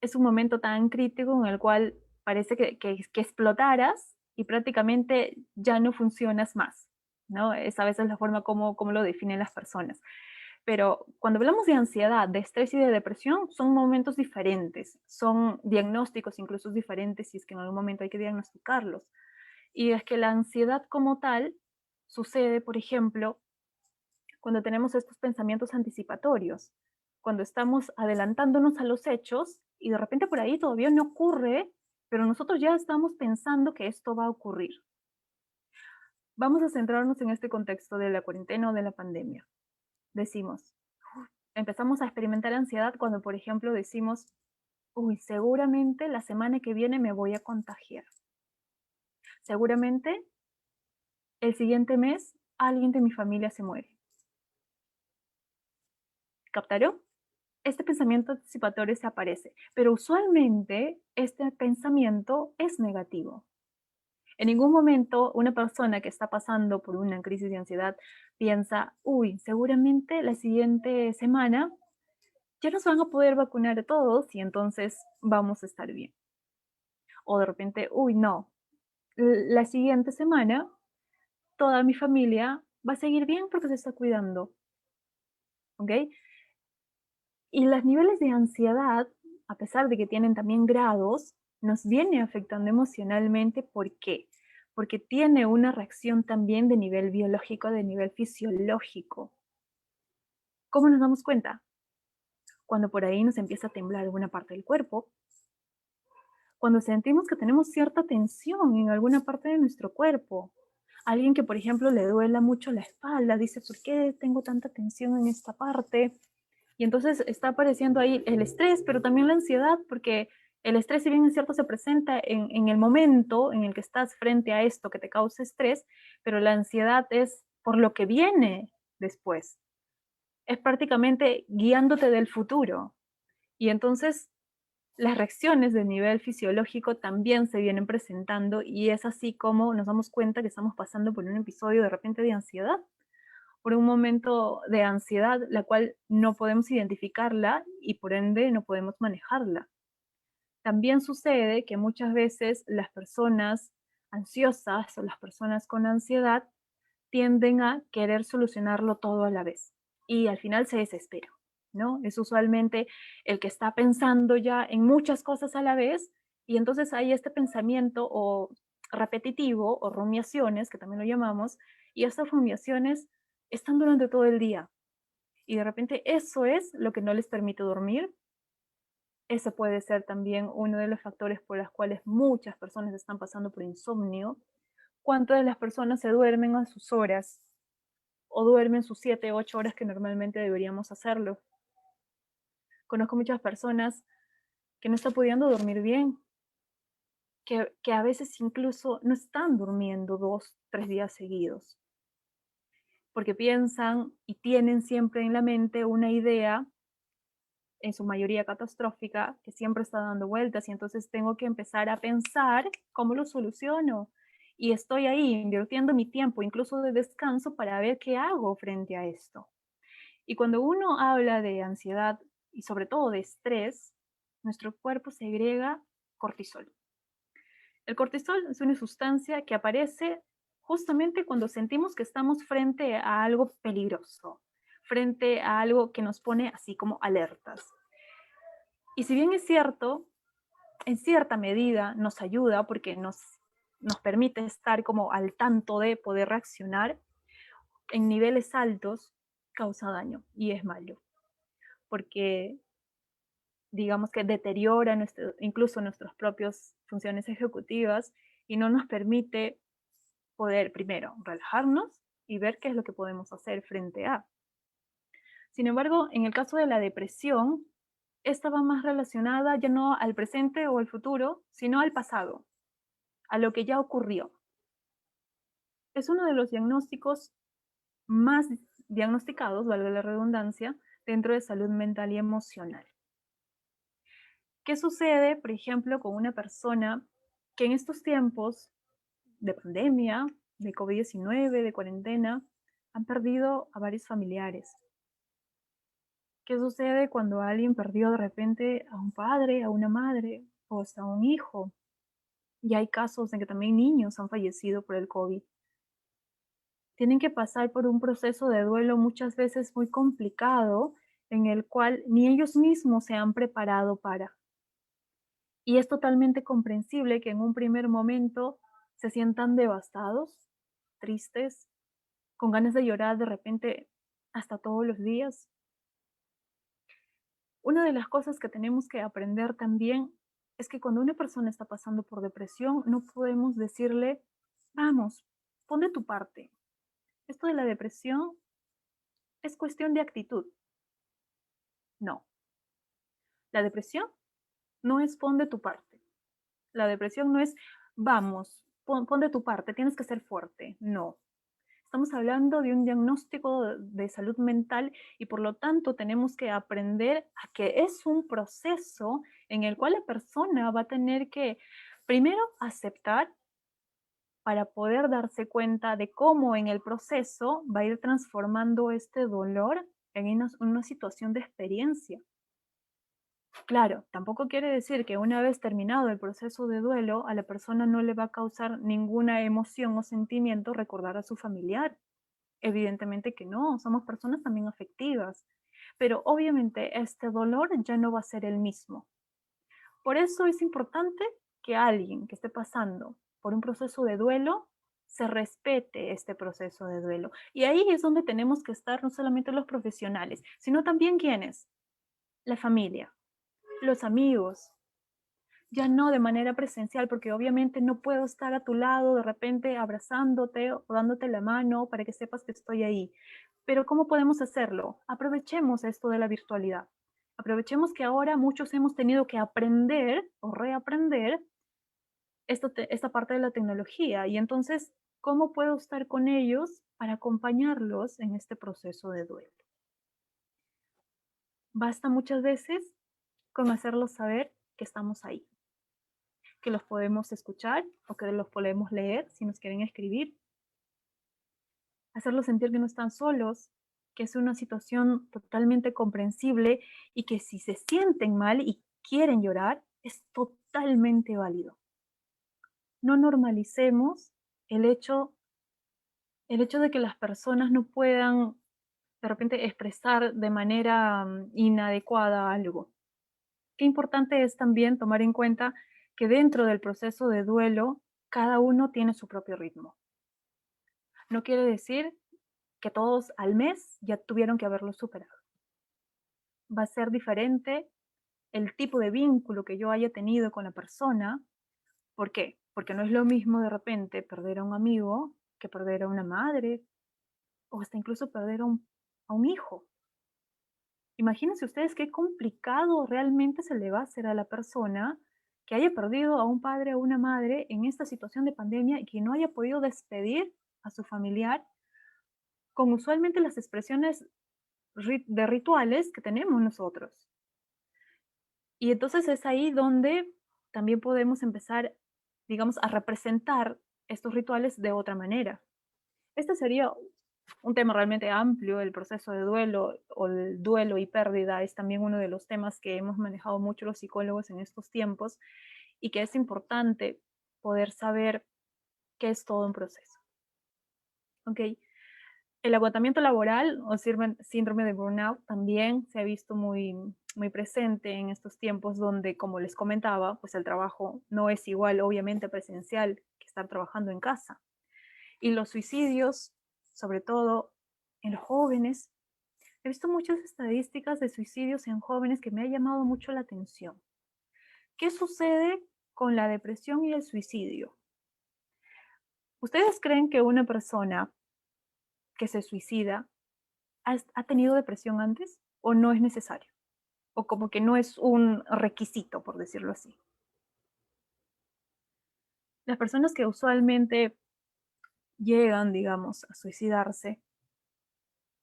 es un momento tan crítico en el cual parece que explotaras y prácticamente ya no funcionas más, ¿no? Es a veces la forma como lo definen las personas. Pero cuando hablamos de ansiedad, de estrés y de depresión, son momentos diferentes, son diagnósticos incluso diferentes si es que en algún momento hay que diagnosticarlos. Y es que la ansiedad como tal sucede, por ejemplo, cuando tenemos estos pensamientos anticipatorios, cuando estamos adelantándonos a los hechos y de repente por ahí todavía no ocurre pero nosotros ya estamos pensando que esto va a ocurrir. Vamos a centrarnos en este contexto de la cuarentena o de la pandemia. Decimos, empezamos a experimentar ansiedad cuando, por ejemplo, decimos, uy, seguramente la semana que viene me voy a contagiar. Seguramente el siguiente mes alguien de mi familia se muere. ¿Captaron? Este pensamiento anticipatorio se aparece, pero usualmente este pensamiento es negativo. En ningún momento una persona que está pasando por una crisis de ansiedad piensa, uy, seguramente la siguiente semana ya nos van a poder vacunar a todos y entonces vamos a estar bien. O de repente, uy, no, la siguiente semana toda mi familia va a seguir bien porque se está cuidando. ¿Ok? Y los niveles de ansiedad, a pesar de que tienen también grados, nos viene afectando emocionalmente. ¿Por qué? Porque tiene una reacción también de nivel biológico, de nivel fisiológico. ¿Cómo nos damos cuenta? Cuando por ahí nos empieza a temblar alguna parte del cuerpo, cuando sentimos que tenemos cierta tensión en alguna parte de nuestro cuerpo. Alguien que, por ejemplo, le duela mucho la espalda, dice, ¿por qué tengo tanta tensión en esta parte? Y entonces está apareciendo ahí el estrés, pero también la ansiedad, porque el estrés, si bien es cierto, se presenta en el momento en el que estás frente a esto que te causa estrés, pero la ansiedad es por lo que viene después. Es prácticamente guiándote del futuro. Y entonces las reacciones de nivel fisiológico también se vienen presentando y es así como nos damos cuenta que estamos pasando por un episodio de repente de ansiedad, por un momento de ansiedad, la cual no podemos identificarla y por ende no podemos manejarla. También sucede que muchas veces las personas ansiosas o las personas con ansiedad tienden a querer solucionarlo todo a la vez y al final se desesperan, ¿no? Es usualmente el que está pensando ya en muchas cosas a la vez y entonces hay este pensamiento o repetitivo o rumiaciones, que también lo llamamos, y estas rumiaciones están durante todo el día y de repente eso es lo que no les permite dormir. Ese puede ser también uno de los factores por los cuales muchas personas están pasando por insomnio. ¿Cuántas de las personas se duermen a sus horas o duermen sus 7, 8 horas que normalmente deberíamos hacerlo? Conozco muchas personas que no están pudiendo dormir bien, que a veces incluso no están durmiendo 2, 3 días seguidos, porque piensan y tienen siempre en la mente una idea, en su mayoría catastrófica, que siempre está dando vueltas y entonces tengo que empezar a pensar cómo lo soluciono. Y estoy ahí invirtiendo mi tiempo, incluso de descanso, para ver qué hago frente a esto. Y cuando uno habla de ansiedad y sobre todo de estrés, nuestro cuerpo segrega cortisol. El cortisol es una sustancia que aparece justamente cuando sentimos que estamos frente a algo peligroso, frente a algo que nos pone así como alertas. Y si bien es cierto, en cierta medida nos ayuda porque nos permite estar como al tanto de poder reaccionar, en niveles altos causa daño y es malo, porque digamos que deteriora incluso nuestras propias funciones ejecutivas y no nos permite poder primero relajarnos y ver qué es lo que podemos hacer frente a. Sin embargo, en el caso de la depresión, esta va más relacionada ya no al presente o al futuro, sino al pasado, a lo que ya ocurrió. Es uno de los diagnósticos más diagnosticados, valga la redundancia, dentro de salud mental y emocional. ¿Qué sucede, por ejemplo, con una persona que en estos tiempos de pandemia, de COVID-19, de cuarentena, han perdido a varios familiares? ¿Qué sucede cuando alguien perdió de repente a un padre, a una madre o hasta a un hijo? Y hay casos en que también niños han fallecido por el COVID. Tienen que pasar por un proceso de duelo muchas veces muy complicado en el cual ni ellos mismos se han preparado para. Y es totalmente comprensible que en un primer momento se sientan devastados, tristes, con ganas de llorar de repente hasta todos los días. Una de las cosas que tenemos que aprender también es que cuando una persona está pasando por depresión, no podemos decirle, vamos, pon de tu parte. Esto de la depresión es cuestión de actitud. No. La depresión no es pon de tu parte. La depresión no es, vamos, pon de tu parte, tienes que ser fuerte. No. Estamos hablando de un diagnóstico de salud mental y por lo tanto tenemos que aprender a que es un proceso en el cual la persona va a tener que primero aceptar para poder darse cuenta de cómo en el proceso va a ir transformando este dolor en una situación de experiencia. Claro, tampoco quiere decir que una vez terminado el proceso de duelo, a la persona no le va a causar ninguna emoción o sentimiento recordar a su familiar. Evidentemente que no, somos personas también afectivas, pero obviamente este dolor ya no va a ser el mismo. Por eso es importante que alguien que esté pasando por un proceso de duelo se respete este proceso de duelo. Y ahí es donde tenemos que estar no solamente los profesionales, sino también quienes, la familia, los amigos, ya no de manera presencial, porque obviamente no puedo estar a tu lado de repente abrazándote o dándote la mano para que sepas que estoy ahí. Pero ¿cómo podemos hacerlo? Aprovechemos esto de la virtualidad. Aprovechemos que ahora muchos hemos tenido que aprender o reaprender esta parte de la tecnología. Y entonces, ¿cómo puedo estar con ellos para acompañarlos en este proceso de duelo? Basta muchas veces con hacerlos saber que estamos ahí, que los podemos escuchar o que los podemos leer si nos quieren escribir. Hacerlos sentir que no están solos, que es una situación totalmente comprensible y que si se sienten mal y quieren llorar, es totalmente válido. No normalicemos el hecho de que las personas no puedan de repente expresar de manera inadecuada algo. Qué importante es también tomar en cuenta que dentro del proceso de duelo, cada uno tiene su propio ritmo. No quiere decir que todos al mes ya tuvieron que haberlo superado. Va a ser diferente el tipo de vínculo que yo haya tenido con la persona. ¿Por qué? Porque no es lo mismo de repente perder a un amigo que perder a una madre o hasta incluso perder a un hijo. Imagínense ustedes qué complicado realmente se le va a hacer a la persona que haya perdido a un padre o una madre en esta situación de pandemia y que no haya podido despedir a su familiar con usualmente las expresiones de rituales que tenemos nosotros. Y entonces es ahí donde también podemos empezar, digamos, a representar estos rituales de otra manera. Este sería un tema realmente amplio, el proceso de duelo o el duelo y pérdida es también uno de los temas que hemos manejado mucho los psicólogos en estos tiempos y que es importante poder saber que es todo un proceso. ¿Ok? El agotamiento laboral o síndrome de burnout también se ha visto muy, muy presente en estos tiempos donde, como les comentaba, pues el trabajo no es igual, obviamente, presencial que estar trabajando en casa. Y los suicidios, sobre todo en los jóvenes, he visto muchas estadísticas de suicidios en jóvenes que me ha llamado mucho la atención. ¿Qué sucede con la depresión y el suicidio? ¿Ustedes creen que una persona que se suicida ha tenido depresión antes o no es necesario? O como que no es un requisito, por decirlo así. Las personas que usualmente llegan, digamos, a suicidarse,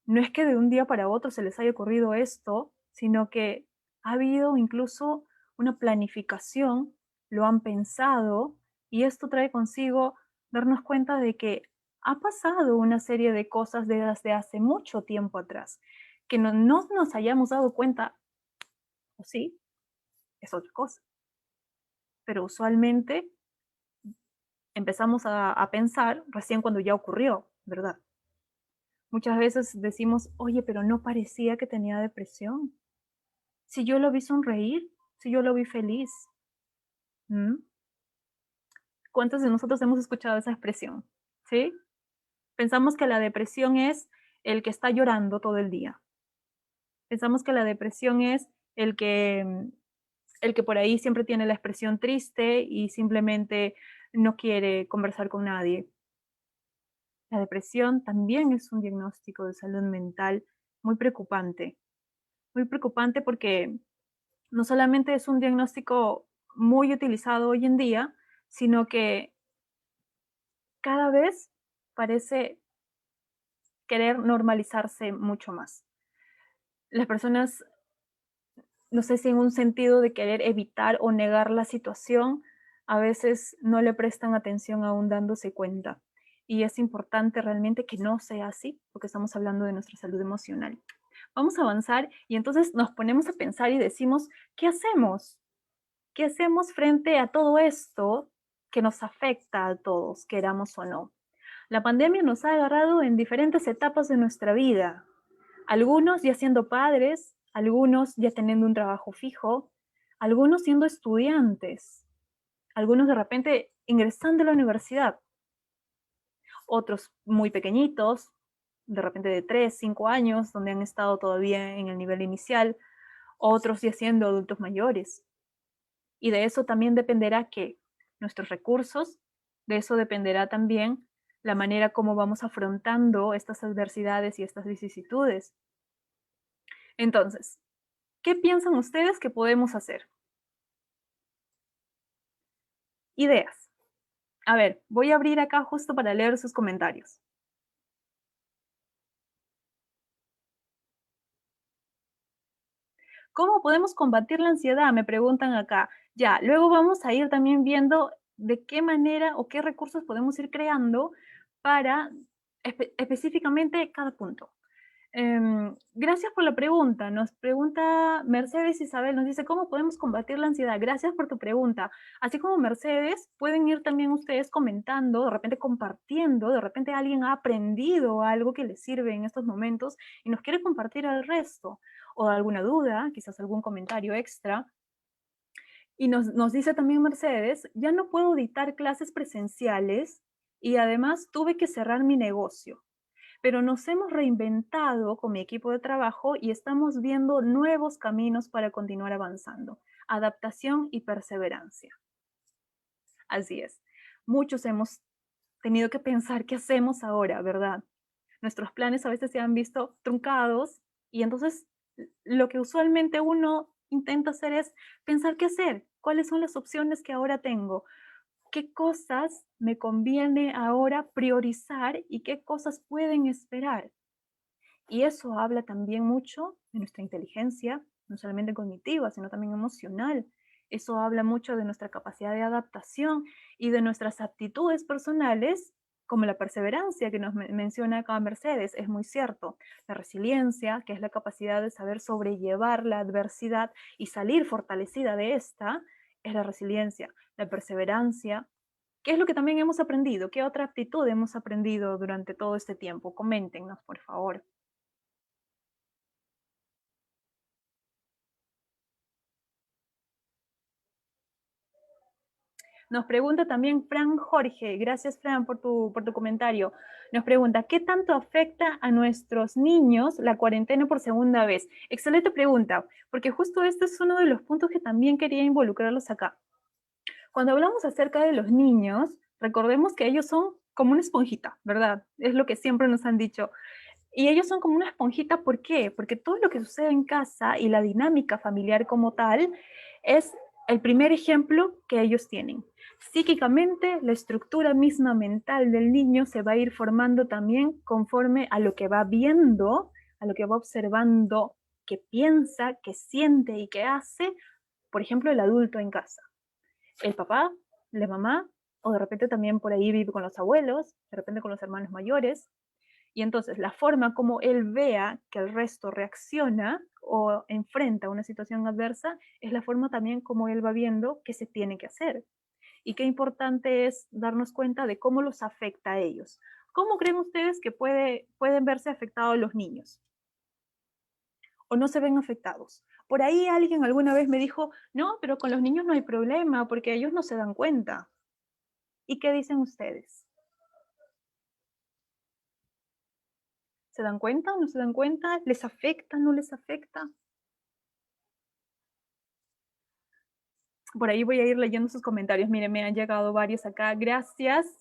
no es que de un día para otro se les haya ocurrido esto, sino que ha habido incluso una planificación, lo han pensado, y esto trae consigo darnos cuenta de que ha pasado una serie de cosas desde hace mucho tiempo atrás, que no nos hayamos dado cuenta, o sí, es otra cosa. Pero usualmente empezamos a pensar recién cuando ya ocurrió, ¿verdad? Muchas veces decimos, oye, pero no parecía que tenía depresión. Si yo lo vi sonreír, si yo lo vi feliz. ¿Mm? ¿Cuántos de nosotros hemos escuchado esa expresión? ¿Sí? Pensamos que la depresión es el que está llorando todo el día. Pensamos que la depresión es el que el que por ahí siempre tiene la expresión triste y simplemente no quiere conversar con nadie. La depresión también es un diagnóstico de salud mental muy preocupante porque no solamente es un diagnóstico muy utilizado hoy en día, sino que cada vez parece querer normalizarse mucho más. Las personas, no sé si en un sentido de querer evitar o negar la situación, a veces no le prestan atención aún dándose cuenta. Y es importante realmente que no sea así, porque estamos hablando de nuestra salud emocional. Vamos a avanzar y entonces nos ponemos a pensar y decimos, ¿qué hacemos? ¿Qué hacemos frente a todo esto que nos afecta a todos, queramos o no? La pandemia nos ha agarrado en diferentes etapas de nuestra vida. Algunos ya siendo padres, algunos ya teniendo un trabajo fijo, algunos siendo estudiantes, algunos de repente ingresando a la universidad, otros muy pequeñitos, de repente de 3, 5 años, donde han estado todavía en el nivel inicial, otros ya siendo adultos mayores. Y de eso también dependerá que nuestros recursos, de eso dependerá también la manera como vamos afrontando estas adversidades y estas vicisitudes. Entonces, ¿qué piensan ustedes que podemos hacer? Ideas. A ver, voy a abrir acá justo para leer sus comentarios. ¿Cómo podemos combatir la ansiedad? Me preguntan acá. Ya, luego vamos a ir también viendo de qué manera o qué recursos podemos ir creando para específicamente cada punto. Gracias por la pregunta. Nos pregunta Mercedes Isabel, nos dice, ¿cómo podemos combatir la ansiedad? Gracias por tu pregunta. Así como Mercedes, pueden ir también ustedes comentando, de repente compartiendo, de repente alguien ha aprendido algo que les sirve en estos momentos y nos quiere compartir al resto, o alguna duda, quizás algún comentario extra. Y nos dice también Mercedes, ya no puedo dictar clases presenciales y además tuve que cerrar mi negocio, pero nos hemos reinventado con mi equipo de trabajo y estamos viendo nuevos caminos para continuar avanzando. Adaptación y perseverancia. Así es. Muchos hemos tenido que pensar qué hacemos ahora, ¿verdad? Nuestros planes a veces se han visto truncados y entonces lo que usualmente uno intenta hacer es pensar qué hacer, cuáles son las opciones que ahora tengo, qué cosas me conviene ahora priorizar y qué cosas pueden esperar. Y eso habla también mucho de nuestra inteligencia, no solamente cognitiva, sino también emocional. Eso habla mucho de nuestra capacidad de adaptación y de nuestras aptitudes personales, como la perseverancia que nos menciona acá Mercedes, es muy cierto. La resiliencia, que es la capacidad de saber sobrellevar la adversidad y salir fortalecida de esta, es la resiliencia. La perseverancia, ¿qué es lo que también hemos aprendido? ¿Qué otra aptitud hemos aprendido durante todo este tiempo? Coméntenos, por favor. Nos pregunta también Fran Jorge, gracias Fran por tu comentario. Nos pregunta, ¿qué tanto afecta a nuestros niños la cuarentena por segunda vez? Excelente pregunta, porque justo este es uno de los puntos que también quería involucrarlos acá. Cuando hablamos acerca de los niños, recordemos que ellos son como una esponjita, ¿verdad? Es lo que siempre nos han dicho. Y ellos son como una esponjita, ¿por qué? Porque todo lo que sucede en casa y la dinámica familiar como tal es el primer ejemplo que ellos tienen. Psíquicamente, la estructura misma mental del niño se va a ir formando también conforme a lo que va viendo, a lo que va observando, que piensa, que siente y que hace, por ejemplo, el adulto en casa. El papá, la mamá, o de repente también por ahí vive con los abuelos, de repente con los hermanos mayores. Y entonces la forma como él vea que el resto reacciona o enfrenta una situación adversa es la forma también como él va viendo que se tiene que hacer. Y qué importante es darnos cuenta de cómo los afecta a ellos. ¿Cómo creen ustedes que pueden verse afectados los niños? ¿O no se ven afectados? Por ahí alguien alguna vez me dijo, no, pero con los niños no hay problema porque ellos no se dan cuenta. ¿Y qué dicen ustedes? ¿Se dan cuenta? ¿No se dan cuenta? ¿Les afecta? ¿No les afecta? por ahí voy a ir leyendo sus comentarios. Miren, me han llegado varios acá. Gracias.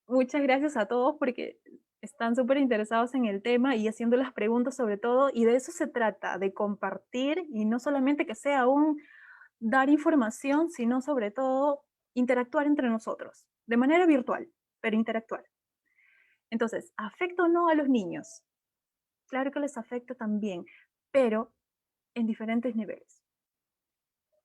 Muchas gracias a todos porque están súper interesados en el tema y haciendo las preguntas sobre todo. Y de eso se trata, de compartir y no solamente que sea un dar información, sino sobre todo interactuar entre nosotros, de manera virtual, pero interactuar. Entonces, ¿afecta o no a los niños? Claro que les afecta también, pero en diferentes niveles.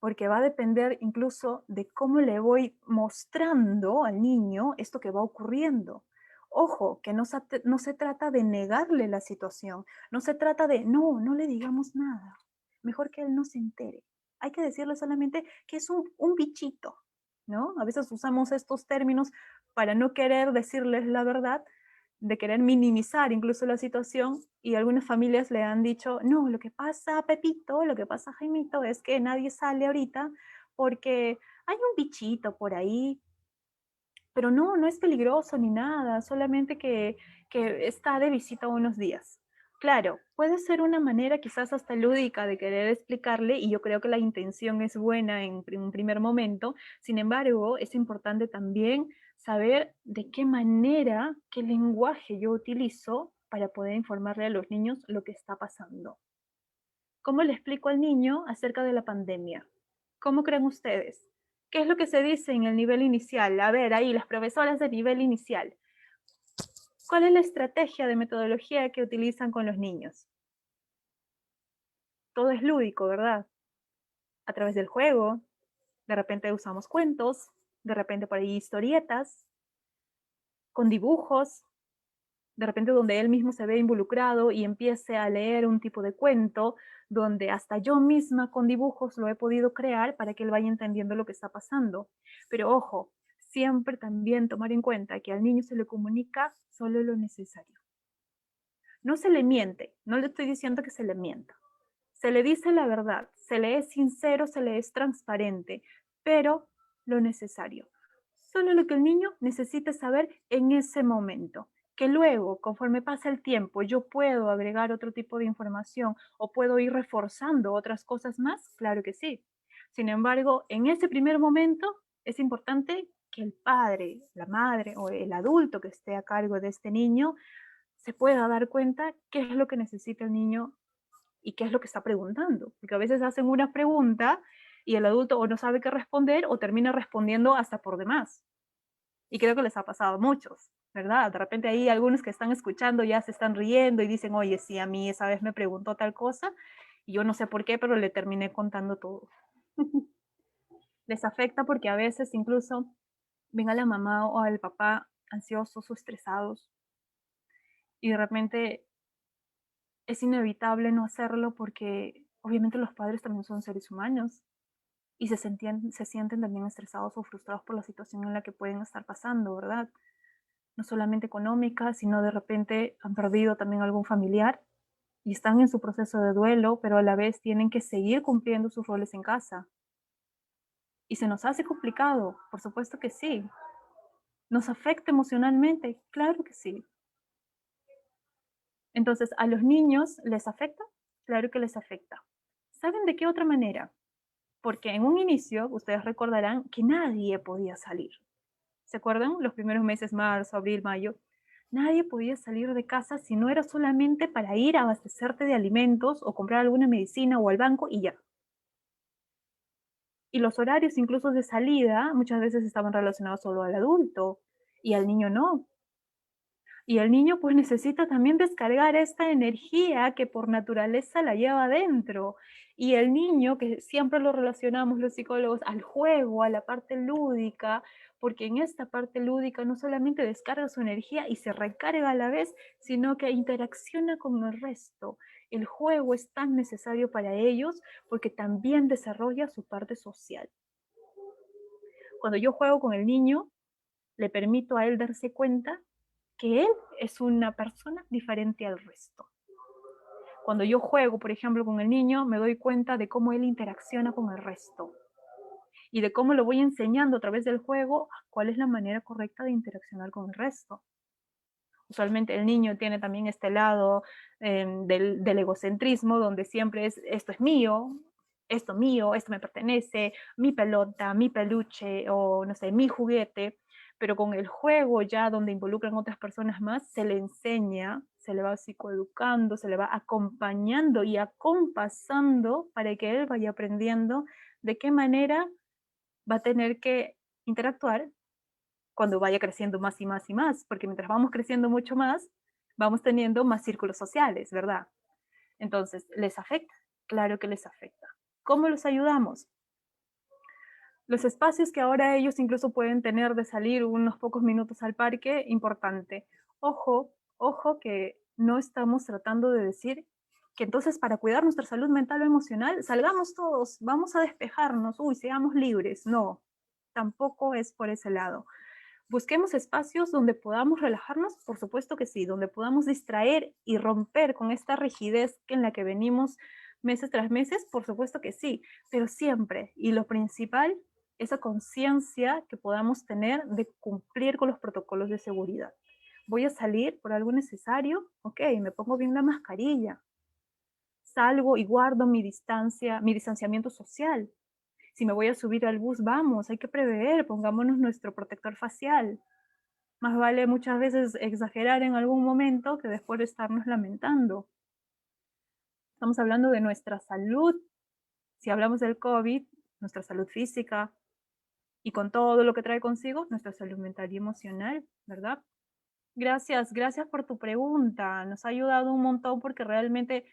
Porque va a depender incluso de cómo le voy mostrando al niño esto que va ocurriendo. Ojo, que no se trata de negarle la situación, no se trata de, no le digamos nada, mejor que él no se entere. Hay que decirle solamente que es un bichito, ¿no? A veces usamos estos términos para no querer decirles la verdad, de querer minimizar incluso la situación, y algunas familias le han dicho, no, lo que pasa, Pepito, lo que pasa, Jaimito, es que nadie sale ahorita porque hay un bichito por ahí, pero no es peligroso ni nada, solamente que está de visita unos días. Claro, puede ser una manera quizás hasta lúdica de querer explicarle, y yo creo que la intención es buena en un primer momento. Sin embargo, es importante también saber de qué manera, qué lenguaje yo utilizo para poder informarle a los niños lo que está pasando. ¿Cómo le explico al niño acerca de la pandemia? ¿Cómo creen ustedes? ¿Qué es lo que se dice en el nivel inicial? A ver, ahí, las profesoras de nivel inicial. ¿Cuál es la estrategia de metodología que utilizan con los niños? Todo es lúdico, ¿verdad? A través del juego, de repente usamos cuentos, de repente por ahí historietas, con dibujos, de repente donde él mismo se ve involucrado y empiece a leer un tipo de cuento, donde hasta yo misma con dibujos lo he podido crear para que él vaya entendiendo lo que está pasando. Pero ojo, siempre también tomar en cuenta que al niño se le comunica solo lo necesario. No se le miente, no le estoy diciendo que se le mienta. Se le dice la verdad, se le es sincero, se le es transparente, pero lo necesario. Solo lo que el niño necesita saber en ese momento. Que luego, conforme pasa el tiempo, yo puedo agregar otro tipo de información o puedo ir reforzando otras cosas más, claro que sí. Sin embargo, en ese primer momento es importante que el padre, la madre o el adulto que esté a cargo de este niño se pueda dar cuenta qué es lo que necesita el niño y qué es lo que está preguntando. Porque a veces hacen una pregunta y el adulto o no sabe qué responder o termina respondiendo hasta por demás. Y creo que les ha pasado a muchos, ¿verdad? De repente ahí algunos que están escuchando ya se están riendo y dicen, oye, sí, a mí esa vez me preguntó tal cosa y yo no sé por qué, pero le terminé contando todo. Les afecta porque a veces incluso ven a la mamá o al papá ansiosos o estresados y de repente es inevitable no hacerlo porque obviamente los padres también son seres humanos y se sienten también estresados o frustrados por la situación en la que pueden estar pasando, ¿verdad? No solamente económica, sino de repente han perdido también algún familiar y están en su proceso de duelo, pero a la vez tienen que seguir cumpliendo sus roles en casa. Y se nos hace complicado, por supuesto que sí. ¿Nos afecta emocionalmente? Claro que sí. Entonces, ¿a los niños les afecta? Claro que les afecta. ¿Saben de qué otra manera? Porque en un inicio, ustedes recordarán que nadie podía salir. ¿Se acuerdan? Los primeros meses, marzo, abril, mayo. Nadie podía salir de casa si no era solamente para ir a abastecerte de alimentos o comprar alguna medicina o al banco y ya. Y los horarios incluso de salida muchas veces estaban relacionados solo al adulto y al niño no. Y el niño pues necesita también descargar esta energía que por naturaleza la lleva adentro. Y el niño, que siempre lo relacionamos los psicólogos al juego, a la parte lúdica, porque en esta parte lúdica no solamente descarga su energía y se recarga a la vez, sino que interacciona con el resto. El juego es tan necesario para ellos porque también desarrolla su parte social. Cuando yo juego con el niño, le permito a él darse cuenta que él es una persona diferente al resto. Cuando yo juego, por ejemplo, con el niño, me doy cuenta de cómo él interacciona con el resto y de cómo lo voy enseñando a través del juego cuál es la manera correcta de interaccionar con el resto. Usualmente el niño tiene también este lado del egocentrismo, donde siempre es, esto es mío, esto mío, esto me pertenece, mi pelota, mi peluche o no sé, mi juguete, pero con el juego ya donde involucran otras personas más, se le enseña, se le va psicoeducando, se le va acompañando y acompasando para que él vaya aprendiendo de qué manera va a tener que interactuar cuando vaya creciendo más y más y más, porque mientras vamos creciendo mucho más, vamos teniendo más círculos sociales, ¿verdad? Entonces, ¿les afecta? Claro que les afecta. ¿Cómo los ayudamos? Los espacios que ahora ellos incluso pueden tener de salir unos pocos minutos al parque, importante. Ojo, ojo que no estamos tratando de decir que entonces para cuidar nuestra salud mental o emocional, salgamos todos, vamos a despejarnos, uy, seamos libres. No, tampoco es por ese lado. Busquemos espacios donde podamos relajarnos, por supuesto que sí, donde podamos distraer y romper con esta rigidez en la que venimos meses tras meses, por supuesto que sí, pero siempre, y lo principal, esa conciencia que podamos tener de cumplir con los protocolos de seguridad. Voy a salir por algo necesario, ok, me pongo bien la mascarilla, salgo y guardo mi distancia, mi distanciamiento social. Si me voy a subir al bus, vamos, hay que prever, pongámonos nuestro protector facial. Más vale muchas veces exagerar en algún momento que después de estarnos lamentando. Estamos hablando de nuestra salud. Si hablamos del COVID, nuestra salud física y con todo lo que trae consigo, nuestra salud mental y emocional, ¿verdad? Gracias por tu pregunta. Nos ha ayudado un montón porque realmente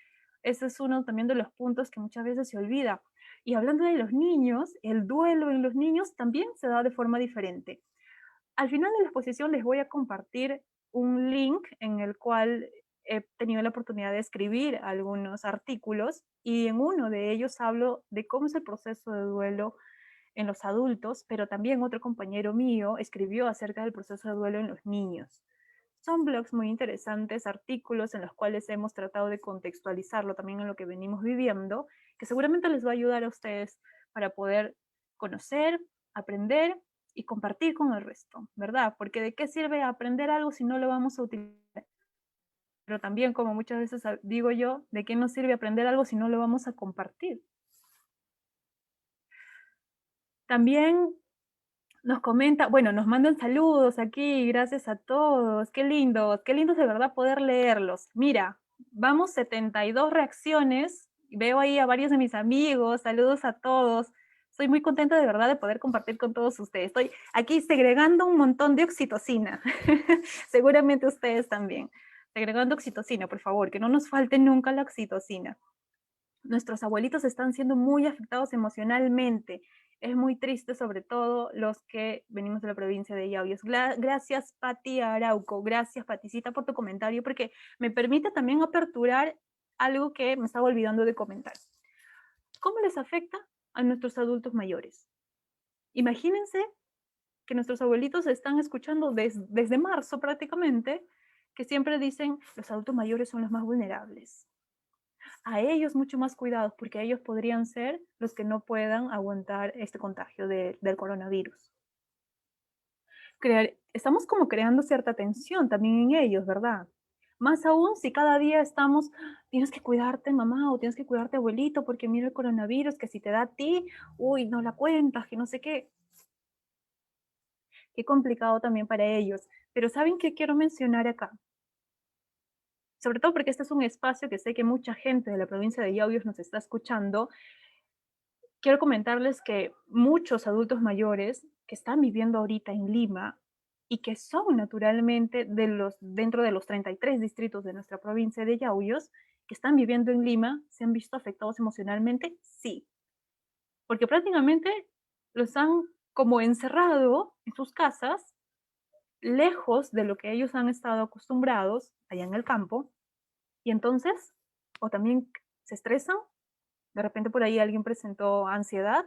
ese es uno también de los puntos que muchas veces se olvida. Y hablando de los niños, el duelo en los niños también se da de forma diferente. Al final de la exposición les voy a compartir un link en el cual he tenido la oportunidad de escribir algunos artículos y en uno de ellos hablo de cómo es el proceso de duelo en los adultos, pero también otro compañero mío escribió acerca del proceso de duelo en los niños. Son blogs muy interesantes, artículos en los cuales hemos tratado de contextualizarlo también en lo que venimos viviendo, que seguramente les va a ayudar a ustedes para poder conocer, aprender y compartir con el resto, ¿verdad? Porque ¿de qué sirve aprender algo si no lo vamos a utilizar? Pero también, como muchas veces digo yo, ¿de qué nos sirve aprender algo si no lo vamos a compartir? También nos comenta, bueno, nos mandan saludos aquí, gracias a todos, qué lindos de verdad poder leerlos. Mira, vamos 72 reacciones, veo ahí a varios de mis amigos, saludos a todos. Estoy muy contenta de verdad de poder compartir con todos ustedes. Estoy aquí segregando un montón de oxitocina, seguramente ustedes también. Segregando oxitocina, por favor, que no nos falte nunca la oxitocina. Nuestros abuelitos están siendo muy afectados emocionalmente. Es muy triste, sobre todo los que venimos de la provincia de Yauyos. Gracias, Pati Arauco. Gracias, Paticita, por tu comentario, porque me permite también aperturar algo que me estaba olvidando de comentar. ¿Cómo les afecta a nuestros adultos mayores? Imagínense que nuestros abuelitos están escuchando desde marzo prácticamente, que siempre dicen los adultos mayores son los más vulnerables. A ellos mucho más cuidados, porque ellos podrían ser los que no puedan aguantar este contagio del coronavirus. Estamos como creando cierta tensión también en ellos, ¿verdad? Más aún si cada día estamos, tienes que cuidarte mamá o tienes que cuidarte abuelito porque mira el coronavirus, que si te da a ti, uy, no la cuentas, que no sé qué. Qué complicado también para ellos. Pero ¿saben qué quiero mencionar acá? Sobre todo porque este es un espacio que sé que mucha gente de la provincia de Yauyos nos está escuchando. Quiero comentarles que muchos adultos mayores que están viviendo ahorita en Lima y que son naturalmente dentro de los 33 distritos de nuestra provincia de Yauyos, que están viviendo en Lima, ¿se han visto afectados emocionalmente? Sí, porque prácticamente los han como encerrado en sus casas, lejos de lo que ellos han estado acostumbrados allá en el campo, y entonces, o también se estresan, de repente por ahí alguien presentó ansiedad,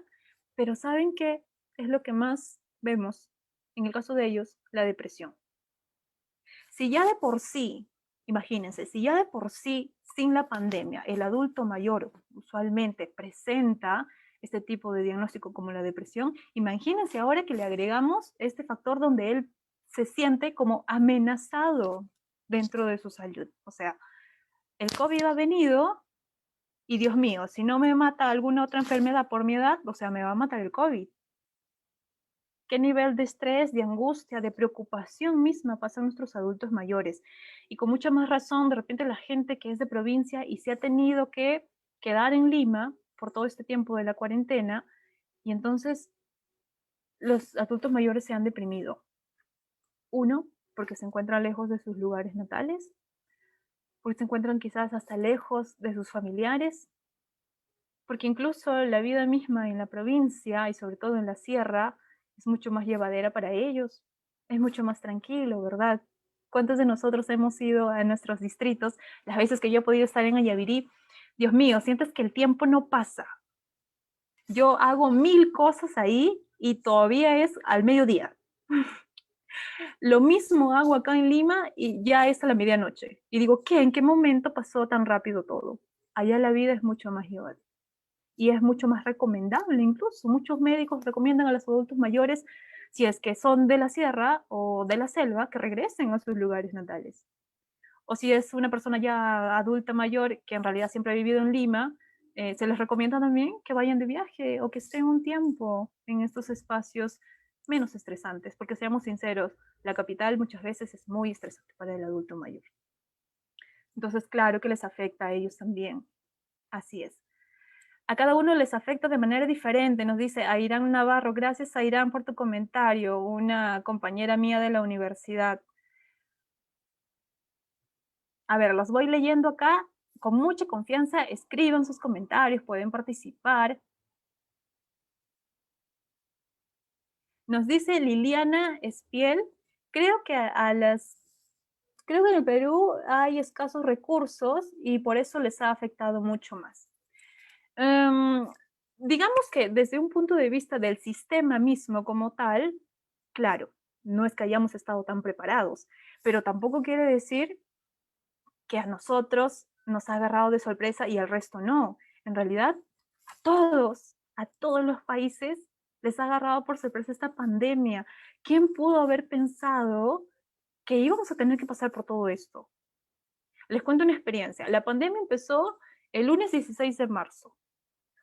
pero ¿saben qué es lo que más vemos? En el caso de ellos, la depresión. Si ya de por sí, imagínense, si ya de por sí, sin la pandemia, el adulto mayor usualmente presenta este tipo de diagnóstico como la depresión, imagínense ahora que le agregamos este factor donde él se siente como amenazado dentro de su salud. O sea, el COVID ha venido Y Dios mío, si no me mata alguna otra enfermedad por mi edad, o sea, me va a matar el COVID. ¿Qué nivel de estrés, de angustia, de preocupación misma pasan nuestros adultos mayores? Y con mucha más razón, de repente la gente que es de provincia y se ha tenido que quedar en Lima por todo este tiempo de la cuarentena, y entonces los adultos mayores se han deprimido. Uno, porque se encuentran lejos de sus lugares natales, porque se encuentran quizás hasta lejos de sus familiares, porque incluso la vida misma en la provincia y sobre todo en la sierra es mucho más llevadera para ellos, es mucho más tranquilo, ¿verdad? ¿Cuántos de nosotros hemos ido a nuestros distritos? Las veces que yo he podido estar en Ayavirí, Dios mío, sientes que el tiempo no pasa. Yo hago 1000 cosas ahí y todavía es al mediodía. Lo mismo hago acá en Lima y ya es a la medianoche. Y digo, ¿qué? ¿En qué momento pasó tan rápido todo? Allá la vida es mucho más llevadera. Y es mucho más recomendable incluso. Muchos médicos recomiendan a los adultos mayores, si es que son de la sierra o de la selva, que regresen a sus lugares natales. O si es una persona ya adulta mayor que en realidad siempre ha vivido en Lima, se les recomienda también que vayan de viaje o que estén un tiempo en estos espacios menos estresantes, porque seamos sinceros, la capital muchas veces es muy estresante para el adulto mayor. Entonces, claro que les afecta a ellos también. Así es. A cada uno les afecta de manera diferente, nos dice Airán Navarro. Gracias, Airán, por tu comentario, una compañera mía de la universidad. A ver, los voy leyendo acá con mucha confianza, escriban sus comentarios, pueden participar. Nos dice Liliana Espiel, creo que creo que en el Perú hay escasos recursos y por eso les ha afectado mucho más. Digamos que desde un punto de vista del sistema mismo como tal, claro, no es que hayamos estado tan preparados, pero tampoco quiere decir que a nosotros nos ha agarrado de sorpresa y al resto no. En realidad, a todos los países les ha agarrado por sorpresa esta pandemia. ¿Quién pudo haber pensado que íbamos a tener que pasar por todo esto? Les cuento una experiencia. La pandemia empezó el lunes 16 de marzo.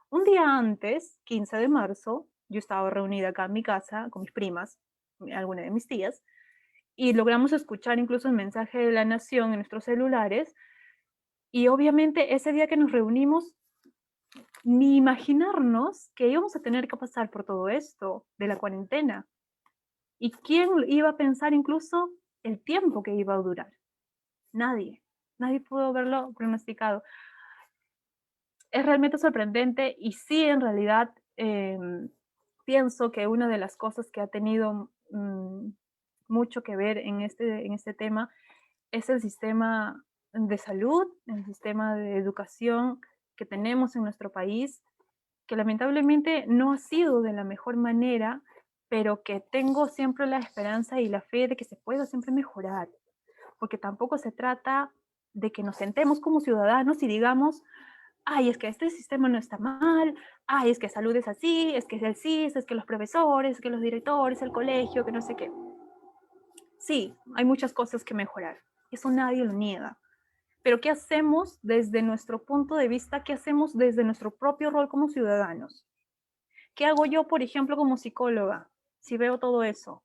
Un día antes, 15 de marzo, yo estaba reunida acá en mi casa con mis primas, alguna de mis tías, y logramos escuchar incluso el mensaje de la nación en nuestros celulares. Y obviamente ese día que nos reunimos, ni imaginarnos que íbamos a tener que pasar por todo esto de la cuarentena. ¿Y quién iba a pensar incluso el tiempo que iba a durar? Nadie. Nadie pudo haberlo pronosticado. Es realmente sorprendente y sí, en realidad, pienso que una de las cosas que ha tenido mucho que ver en este tema es el sistema de salud, el sistema de educación que tenemos en nuestro país, que lamentablemente no ha sido de la mejor manera, pero que tengo siempre la esperanza y la fe de que se pueda siempre mejorar, porque tampoco se trata de que nos sentemos como ciudadanos y digamos, ay, es que este sistema no está mal, ay, es que salud es así, es que es el CIS, es que los profesores, es que los directores, el colegio, que no sé qué. Sí, hay muchas cosas que mejorar, eso nadie lo niega. Pero ¿qué hacemos desde nuestro punto de vista? ¿Qué hacemos desde nuestro propio rol como ciudadanos? ¿Qué hago yo, por ejemplo, como psicóloga, si veo todo eso?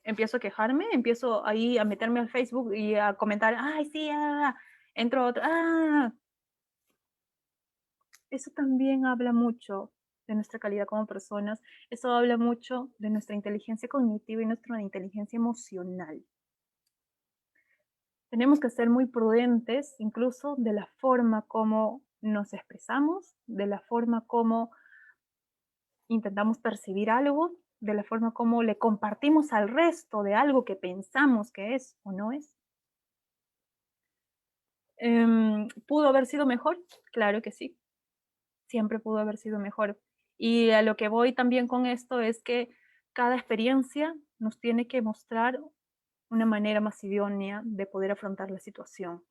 Empiezo a quejarme, empiezo ahí a meterme al Facebook y a comentar, ay, sí, entro otro, Eso también habla mucho de nuestra calidad como personas, eso habla mucho de nuestra inteligencia cognitiva y nuestra inteligencia emocional. Tenemos que ser muy prudentes incluso de la forma como nos expresamos, de la forma como intentamos percibir algo, de la forma como le compartimos al resto de algo que pensamos que es o no es. ¿Pudo haber sido mejor? Claro que sí, siempre pudo haber sido mejor. Y a lo que voy también con esto es que cada experiencia nos tiene que mostrar una manera más idónea de poder afrontar la situación.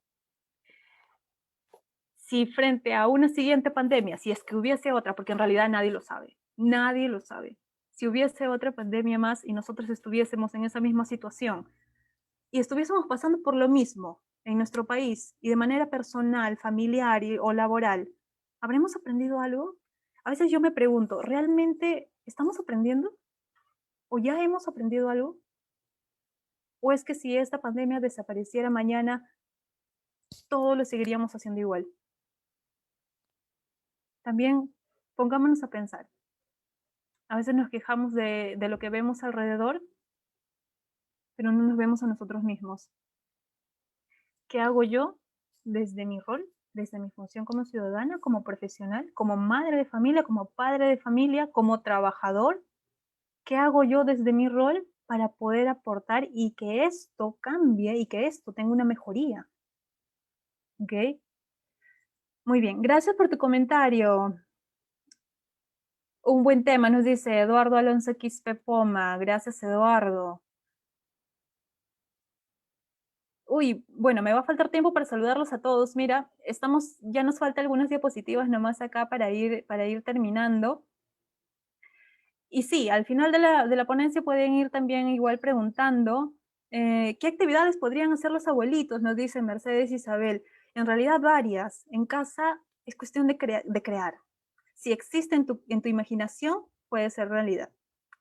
Si frente a una siguiente pandemia, si es que hubiese otra, porque en realidad nadie lo sabe, si hubiese otra pandemia más y nosotros estuviésemos en esa misma situación y estuviésemos pasando por lo mismo, en nuestro país y de manera personal, familiar o laboral, ¿habremos aprendido algo? A veces yo me pregunto, ¿realmente estamos aprendiendo? ¿O ya hemos aprendido algo? ¿O es que si esta pandemia desapareciera mañana, todo lo seguiríamos haciendo igual? También pongámonos a pensar. A veces nos quejamos de lo que vemos alrededor, pero no nos vemos a nosotros mismos. ¿Qué hago yo desde mi rol, desde mi función como ciudadana, como profesional, como madre de familia, como padre de familia, como trabajador? ¿Qué hago yo desde mi rol para poder aportar y que esto cambie y que esto tenga una mejoría? ¿Ok? Muy bien, gracias por tu comentario. Un buen tema, nos dice Eduardo Alonso Quispe Poma. Gracias, Eduardo. Uy, bueno, me va a faltar tiempo para saludarlos a todos. Mira, ya nos falta algunas diapositivas nomás acá para ir terminando. Y sí, al final de la ponencia pueden ir también igual preguntando qué actividades podrían hacer los abuelitos, nos dice Mercedes Isabel. En realidad varias. En casa es cuestión de crear. Si existe en tu imaginación, puede ser realidad.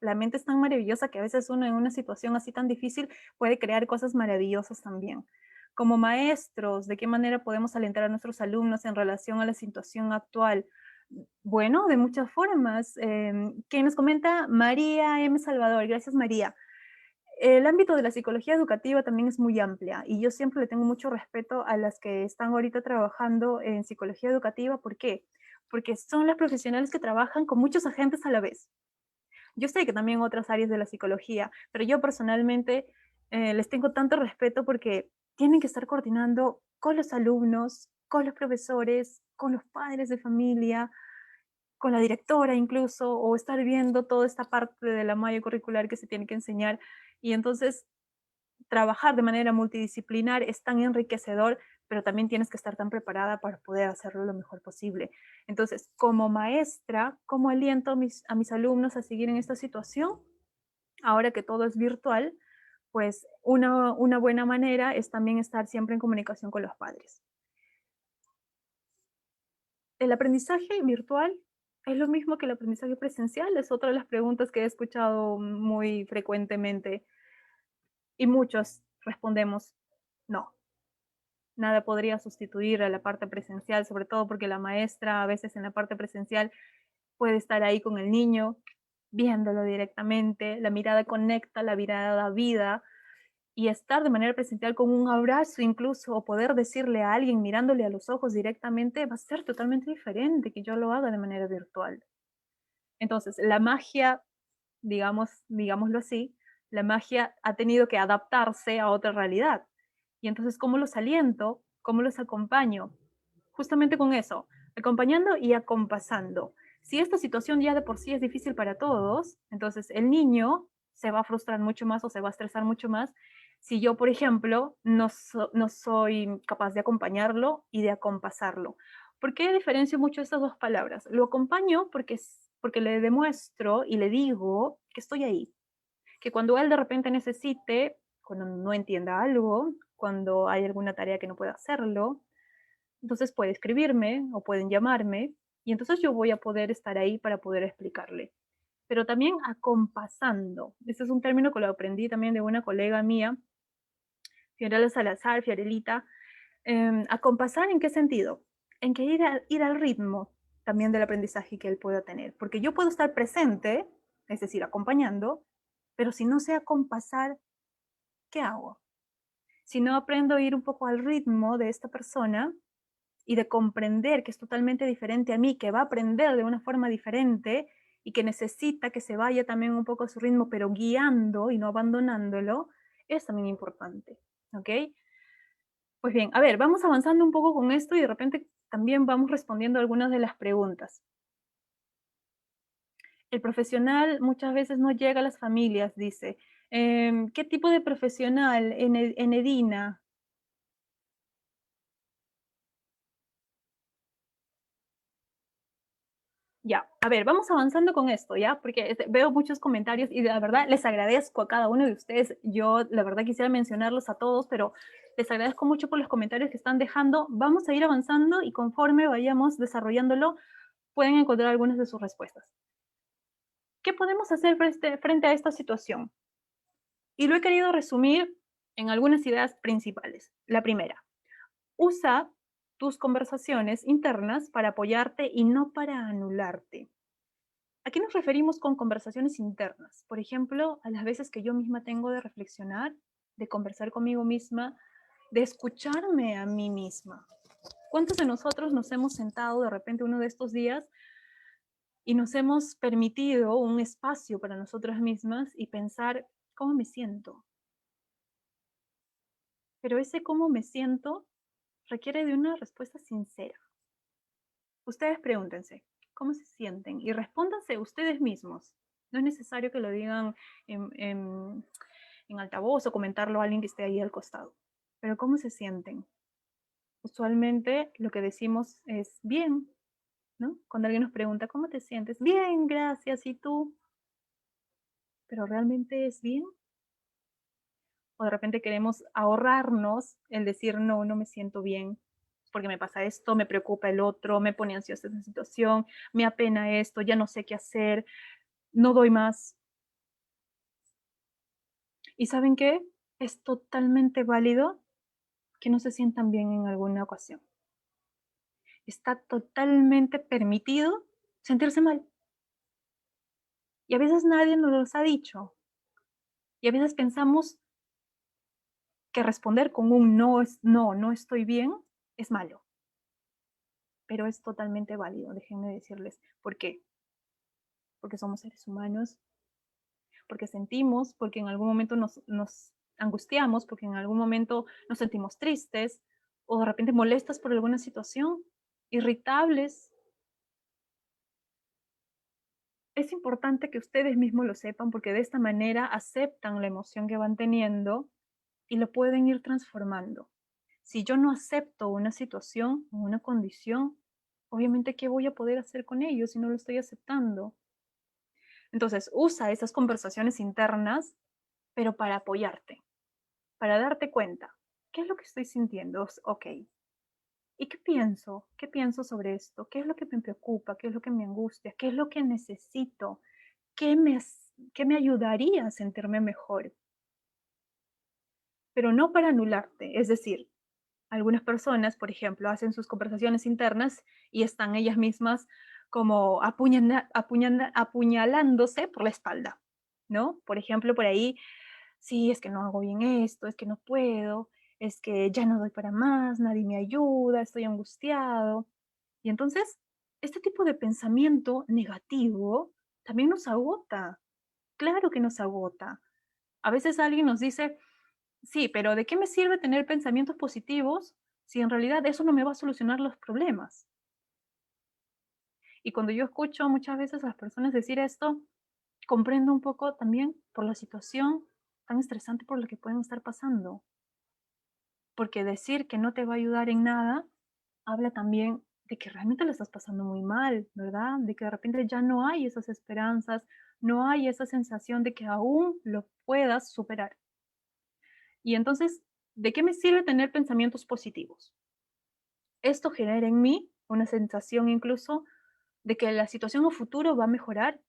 La mente es tan maravillosa que a veces uno en una situación así tan difícil puede crear cosas maravillosas también. Como maestros, ¿de qué manera podemos alentar a nuestros alumnos en relación a la situación actual? Bueno, de muchas formas. ¿Quién nos comenta? María M. Salvador. Gracias, María. El ámbito de la psicología educativa también es muy amplia y yo siempre le tengo mucho respeto a las que están ahorita trabajando en psicología educativa. ¿Por qué? Porque son las profesionales que trabajan con muchos agentes a la vez. Yo sé que también otras áreas de la psicología, pero yo personalmente les tengo tanto respeto porque tienen que estar coordinando con los alumnos, con los profesores, con los padres de familia, con la directora incluso, o estar viendo toda esta parte de la malla curricular que se tiene que enseñar. Y entonces, trabajar de manera multidisciplinar es tan enriquecedor, pero también tienes que estar tan preparada para poder hacerlo lo mejor posible. Entonces, como maestra, ¿cómo aliento a mis alumnos a seguir en esta situación? Ahora que todo es virtual, pues una buena manera es también estar siempre en comunicación con los padres. ¿El aprendizaje virtual es lo mismo que el aprendizaje presencial? Es otra de las preguntas que he escuchado muy frecuentemente y muchos respondemos no. Nada podría sustituir a la parte presencial, sobre todo porque la maestra a veces en la parte presencial puede estar ahí con el niño, viéndolo directamente, la mirada conecta, la mirada da vida, y estar de manera presencial con un abrazo incluso, o poder decirle a alguien mirándole a los ojos directamente, va a ser totalmente diferente que yo lo haga de manera virtual. Entonces, la magia, digámoslo así, la magia ha tenido que adaptarse a otra realidad. Y entonces, ¿cómo los aliento? ¿Cómo los acompaño? Justamente con eso, acompañando y acompasando. Si esta situación ya de por sí es difícil para todos, entonces el niño se va a frustrar mucho más o se va a estresar mucho más si yo, por ejemplo, no soy capaz de acompañarlo y de acompasarlo. ¿Por qué diferencio mucho estas dos palabras? Lo acompaño porque le demuestro y le digo que estoy ahí, que cuando él de repente necesite, cuando no entienda algo, cuando hay alguna tarea que no pueda hacerlo, entonces puede escribirme o pueden llamarme y entonces yo voy a poder estar ahí para poder explicarle. Pero también acompasando. Este es un término que lo aprendí también de una colega mía, Fiorella Salazar, Fiorelita. ¿Acompasar en qué sentido? En que ir al ritmo también del aprendizaje que él pueda tener. Porque yo puedo estar presente, es decir, acompañando, pero si no sé acompasar, ¿qué hago? Si no aprendo a ir un poco al ritmo de esta persona y de comprender que es totalmente diferente a mí, que va a aprender de una forma diferente y que necesita que se vaya también un poco a su ritmo, pero guiando y no abandonándolo, es también importante, ¿ok? Pues bien, a ver, vamos avanzando un poco con esto y de repente también vamos respondiendo algunas de las preguntas. El profesional muchas veces no llega a las familias, dice. ¿Qué tipo de profesional en Edina? Ya, a A ver, vamos avanzando con esto, ¿ya? Porque veo muchos comentarios y la verdad les agradezco a cada uno de ustedes. Yo la verdad quisiera mencionarlos a todos, pero les agradezco mucho por los comentarios que están dejando. Vamos a ir avanzando y conforme vayamos desarrollándolo, pueden encontrar algunas de sus respuestas. ¿Qué podemos hacer frente a esta situación? Y lo he querido resumir en algunas ideas principales. La primera, usa tus conversaciones internas para apoyarte y no para anularte. ¿A qué nos referimos con conversaciones internas? Por ejemplo, a las veces que yo misma tengo de reflexionar, de conversar conmigo misma, de escucharme a mí misma. ¿Cuántos de nosotros nos hemos sentado de repente uno de estos días y nos hemos permitido un espacio para nosotras mismas y pensar cómo me siento? Pero ese cómo me siento requiere de una respuesta sincera. Ustedes pregúntense, ¿cómo se sienten? Y respóndanse ustedes mismos. No es necesario que lo digan en altavoz o comentarlo a alguien que esté ahí al costado. Pero ¿cómo se sienten? Usualmente lo que decimos es bien, ¿no? Cuando alguien nos pregunta, ¿cómo te sientes? Bien, gracias, ¿y tú? ¿Pero realmente es bien? O de repente queremos ahorrarnos el decir, no, no me siento bien, porque me pasa esto, me preocupa el otro, me pone ansiosa esta situación, me apena esto, ya no sé qué hacer, no doy más. ¿Y saben qué? Es totalmente válido que no se sientan bien en alguna ocasión. Está totalmente permitido sentirse mal. Y a veces nadie nos los ha dicho. Y a veces pensamos que responder con un no, no estoy bien, es malo. Pero es totalmente válido, déjenme decirles. ¿Por qué? Porque somos seres humanos, porque sentimos, porque en algún momento nos angustiamos, porque en algún momento nos sentimos tristes, o de repente molestas por alguna situación, irritables. Es importante que ustedes mismos lo sepan porque de esta manera aceptan la emoción que van teniendo y lo pueden ir transformando. Si yo no acepto una situación o una condición, obviamente, ¿qué voy a poder hacer con ello si no lo estoy aceptando? Entonces, usa esas conversaciones internas, pero para apoyarte, para darte cuenta. ¿Qué es lo que estoy sintiendo? Ok. ¿Y qué pienso? ¿Qué pienso sobre esto? ¿Qué es lo que me preocupa? ¿Qué es lo que me angustia? ¿Qué es lo que necesito? ¿Qué me ayudaría a sentirme mejor? Pero no para anularte. Es decir, algunas personas, por ejemplo, hacen sus conversaciones internas y están ellas mismas como apuñalándose por la espalda, ¿no? Por ejemplo, por ahí, sí, es que no hago bien esto, es que no puedo, es que ya no doy para más, nadie me ayuda, estoy angustiado. Y entonces, este tipo de pensamiento negativo también nos agota. Claro que nos agota. A veces alguien nos dice, sí, pero ¿de qué me sirve tener pensamientos positivos si en realidad eso no me va a solucionar los problemas? Y cuando yo escucho muchas veces a las personas decir esto, comprendo un poco también por la situación tan estresante por la que pueden estar pasando. Porque decir que no te va a ayudar en nada habla también de que realmente lo estás pasando muy mal, ¿verdad? De que de repente ya no hay esas esperanzas, no hay esa sensación de que aún lo puedas superar. Y entonces, ¿de qué me sirve tener pensamientos positivos? Esto genera en mí una sensación incluso de que la situación a futuro va a mejorar.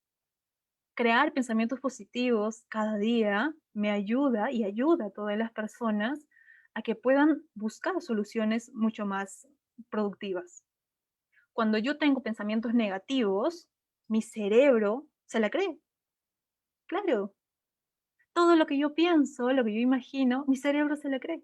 Crear pensamientos positivos cada día me ayuda y ayuda a todas las personas a que puedan buscar soluciones mucho más productivas. Cuando yo tengo pensamientos negativos, mi cerebro se la cree. Claro, todo lo que yo pienso, lo que yo imagino, mi cerebro se la cree.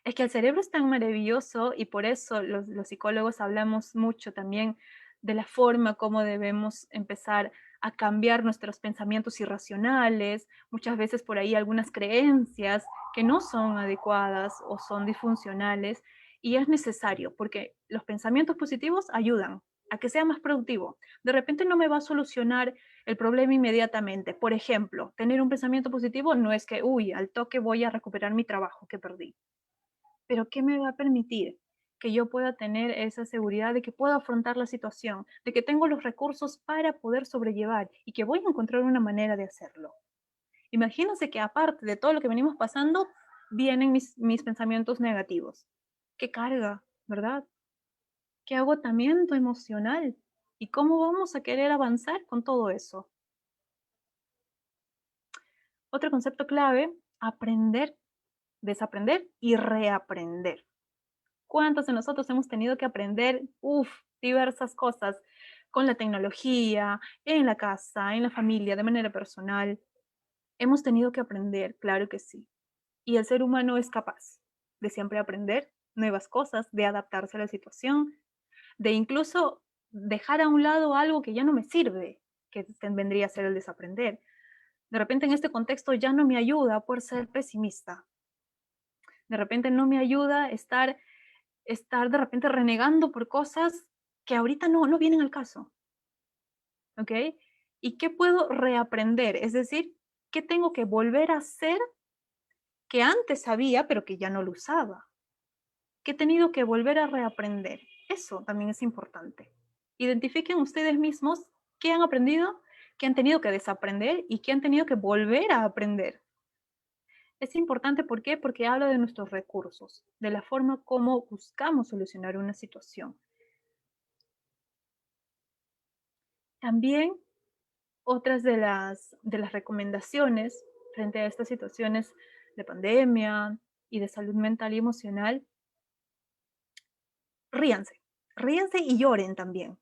Es que el cerebro es tan maravilloso y por eso los psicólogos hablamos mucho también de la forma como debemos empezar a cambiar nuestros pensamientos irracionales, muchas veces por ahí algunas creencias que no son adecuadas o son disfuncionales, y es necesario porque los pensamientos positivos ayudan a que sea más productivo. De repente no me va a solucionar el problema inmediatamente. Por ejemplo, tener un pensamiento positivo no es que, uy, al toque voy a recuperar mi trabajo que perdí. Pero ¿qué me va a permitir? que yo pueda tener esa seguridad de que puedo afrontar la situación, de que tengo los recursos para poder sobrellevar y que voy a encontrar una manera de hacerlo. Imagínense que aparte de todo lo que venimos pasando, vienen mis pensamientos negativos. Qué carga, ¿verdad? Qué agotamiento emocional. ¿Y cómo vamos a querer avanzar con todo eso? Otro concepto clave, aprender, desaprender y reaprender. ¿Cuántos de nosotros hemos tenido que aprender, diversas cosas con la tecnología, en la casa, en la familia, de manera personal? Hemos tenido que aprender, claro que sí. Y el ser humano es capaz de siempre aprender nuevas cosas, de adaptarse a la situación, de incluso dejar a un lado algo que ya no me sirve, que vendría a ser el desaprender. De repente en este contexto ya no me ayuda por ser pesimista. De repente no me ayuda estar de repente renegando por cosas que ahorita no vienen al caso. ¿Ok? ¿Y qué puedo reaprender? Es decir, ¿qué tengo que volver a hacer que antes sabía pero que ya no lo usaba? ¿Qué he tenido que volver a reaprender? Eso también es importante. Identifiquen ustedes mismos qué han aprendido, qué han tenido que desaprender y qué han tenido que volver a aprender. Es importante, ¿por qué? Porque habla de nuestros recursos, de la forma como buscamos solucionar una situación. También otras de las recomendaciones frente a estas situaciones de pandemia y de salud mental y emocional, ríanse, ríanse y lloren también,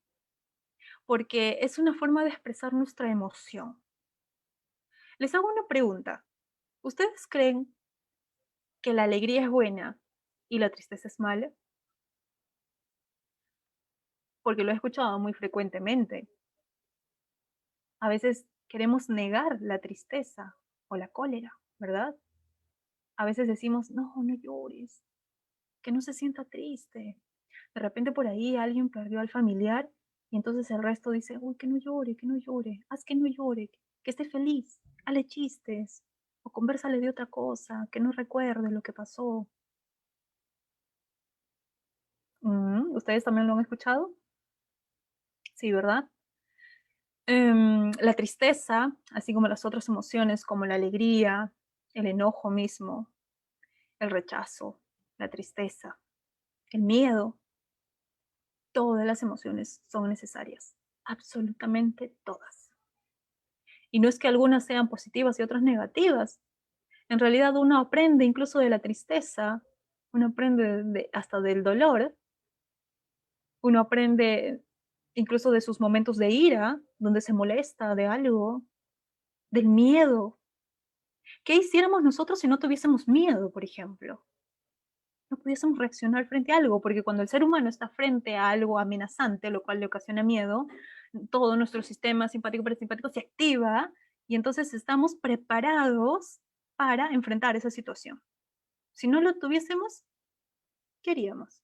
porque es una forma de expresar nuestra emoción. Les hago una pregunta. ¿Ustedes creen que la alegría es buena y la tristeza es mala? Porque lo he escuchado muy frecuentemente. A veces queremos negar la tristeza o la cólera, ¿verdad? A veces decimos, no llores, que no se sienta triste. De repente por ahí alguien perdió al familiar y entonces el resto dice, uy, que no llore, haz que no llore, que esté feliz, hale chistes, o convérsale de otra cosa, que no recuerde lo que pasó. ¿Ustedes también lo han escuchado? Sí, ¿verdad? La tristeza, así como las otras emociones como la alegría, el enojo mismo, el rechazo, la tristeza, el miedo, todas las emociones son necesarias, absolutamente todas. Y no es que algunas sean positivas y otras negativas. En realidad uno aprende incluso de la tristeza, uno aprende hasta del dolor, uno aprende incluso de sus momentos de ira, donde se molesta de algo, del miedo. ¿Qué hiciéramos nosotros si no tuviésemos miedo, por ejemplo? No pudiésemos reaccionar frente a algo, porque cuando el ser humano está frente a algo amenazante, lo cual le ocasiona miedo, todo nuestro sistema simpático parasimpático se activa y entonces estamos preparados para enfrentar esa situación. Si no lo tuviésemos, ¿qué haríamos?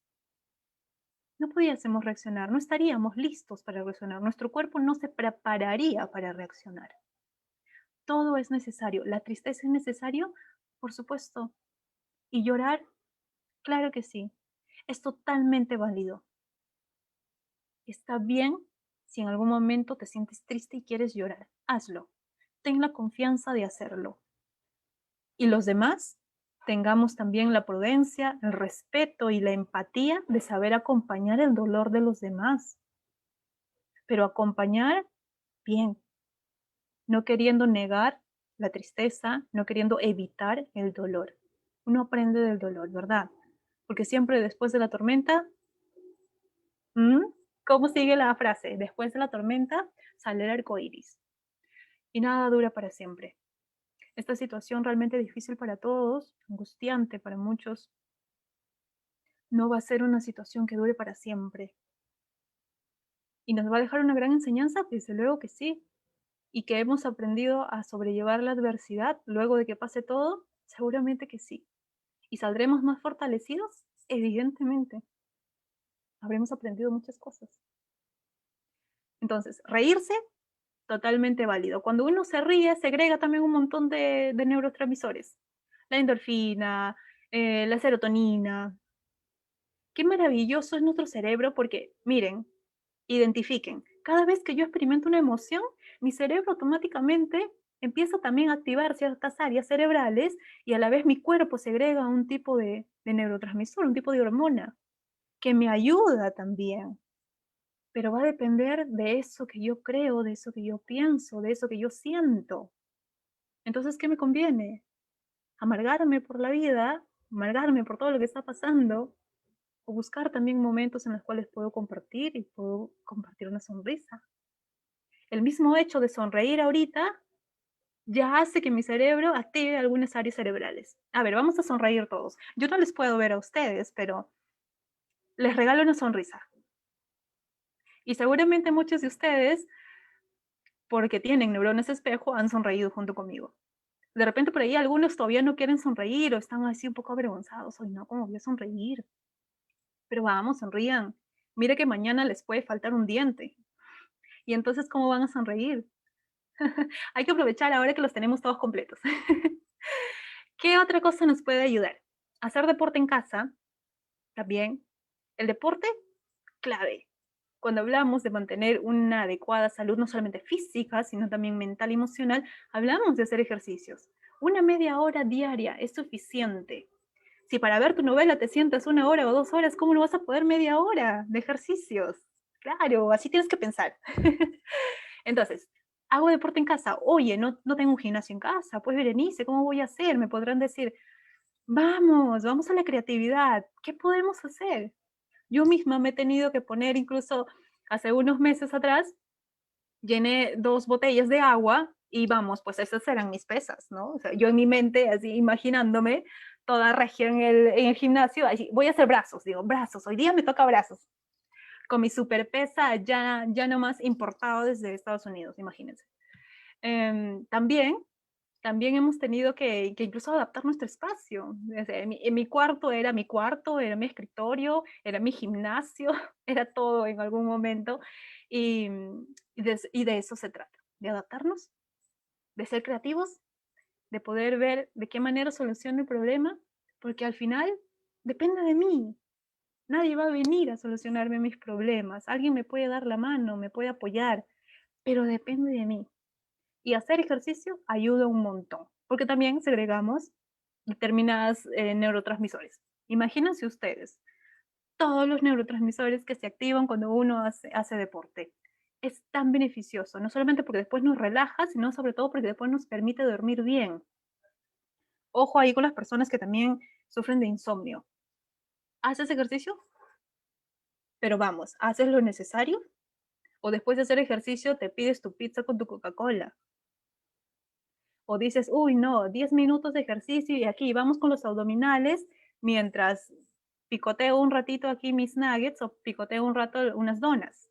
No pudiésemos reaccionar, no estaríamos listos para reaccionar, nuestro cuerpo no se prepararía para reaccionar. Todo es necesario, la tristeza es necesario, por supuesto, y llorar, claro que sí, es totalmente válido. Está bien si en algún momento te sientes triste y quieres llorar, hazlo. Ten la confianza de hacerlo. Y los demás, tengamos también la prudencia, el respeto y la empatía de saber acompañar el dolor de los demás. Pero acompañar bien, no queriendo negar la tristeza, no queriendo evitar el dolor. Uno aprende del dolor, ¿verdad? Porque siempre después de la tormenta, ¿cómo sigue la frase? Después de la tormenta sale el arco iris. Y nada dura para siempre. Esta situación realmente difícil para todos, angustiante para muchos, no va a ser una situación que dure para siempre. ¿Y nos va a dejar una gran enseñanza? Desde luego que sí. ¿Y que hemos aprendido a sobrellevar la adversidad luego de que pase todo? Seguramente que sí. ¿Y saldremos más fortalecidos? Evidentemente. Habremos aprendido muchas cosas. Entonces, reírse, totalmente válido. Cuando uno se ríe, segrega también un montón de neurotransmisores. La endorfina, la serotonina. Qué maravilloso es nuestro cerebro porque, miren, identifiquen, cada vez que yo experimento una emoción, mi cerebro automáticamente empieza también a activar ciertas áreas cerebrales y a la vez mi cuerpo segrega un tipo de neurotransmisor, un tipo de hormona que me ayuda también. Pero va a depender de eso que yo creo, de eso que yo pienso, de eso que yo siento. Entonces, ¿qué me conviene? ¿Amargarme por la vida? ¿Amargarme por todo lo que está pasando? ¿O buscar también momentos en los cuales puedo compartir y puedo compartir una sonrisa? El mismo hecho de sonreír ahorita ya hace que mi cerebro active algunas áreas cerebrales. A ver, vamos a sonreír todos. Yo no les puedo ver a ustedes, pero les regalo una sonrisa. Y seguramente muchos de ustedes, porque tienen neuronas espejo, han sonreído junto conmigo. De repente por ahí algunos todavía no quieren sonreír o están así un poco avergonzados. Hoy no, ¿cómo voy a sonreír? Pero vamos, sonrían. Mire que mañana les puede faltar un diente. Y entonces, ¿cómo van a sonreír? Hay que aprovechar ahora que los tenemos todos completos. ¿Qué otra cosa nos puede ayudar? Hacer deporte en casa, también. El deporte, clave. Cuando hablamos de mantener una adecuada salud, no solamente física, sino también mental y emocional, hablamos de hacer ejercicios. Una media hora diaria es suficiente. Si para ver tu novela te sientas 1 hora o 2 horas, ¿cómo no vas a poder media hora de ejercicios? Claro, así tienes que pensar. Entonces, hago deporte en casa. Oye, no tengo un gimnasio en casa. Pues Berenice, ¿cómo voy a hacer? Me podrán decir, vamos a la creatividad. ¿Qué podemos hacer? Yo misma me he tenido que poner, incluso hace unos meses atrás, llené 2 botellas de agua y vamos, pues esas eran mis pesas, ¿no? O sea, yo en mi mente, así imaginándome, toda regia en el gimnasio, así, voy a hacer brazos, digo, brazos, hoy día me toca brazos. Con mi super pesa ya nomás importado desde Estados Unidos, imagínense. También hemos tenido que incluso adaptar nuestro espacio. En mi cuarto, era mi escritorio, era mi gimnasio, era todo en algún momento. Y, y de eso se trata, de adaptarnos, de ser creativos, de poder ver de qué manera soluciono el problema, porque al final depende de mí. Nadie va a venir a solucionarme mis problemas. Alguien me puede dar la mano, me puede apoyar, pero depende de mí. Y hacer ejercicio ayuda un montón, porque también segregamos determinadas neurotransmisores. Imagínense ustedes, todos los neurotransmisores que se activan cuando uno hace deporte. Es tan beneficioso, no solamente porque después nos relaja, sino sobre todo porque después nos permite dormir bien. Ojo ahí con las personas que también sufren de insomnio. ¿Haces ejercicio? Pero vamos, ¿haces lo necesario? O después de hacer ejercicio te pides tu pizza con tu Coca-Cola. O dices, uy, no, 10 minutos de ejercicio y aquí vamos con los abdominales mientras picoteo un ratito aquí mis nuggets o picoteo un rato unas donas.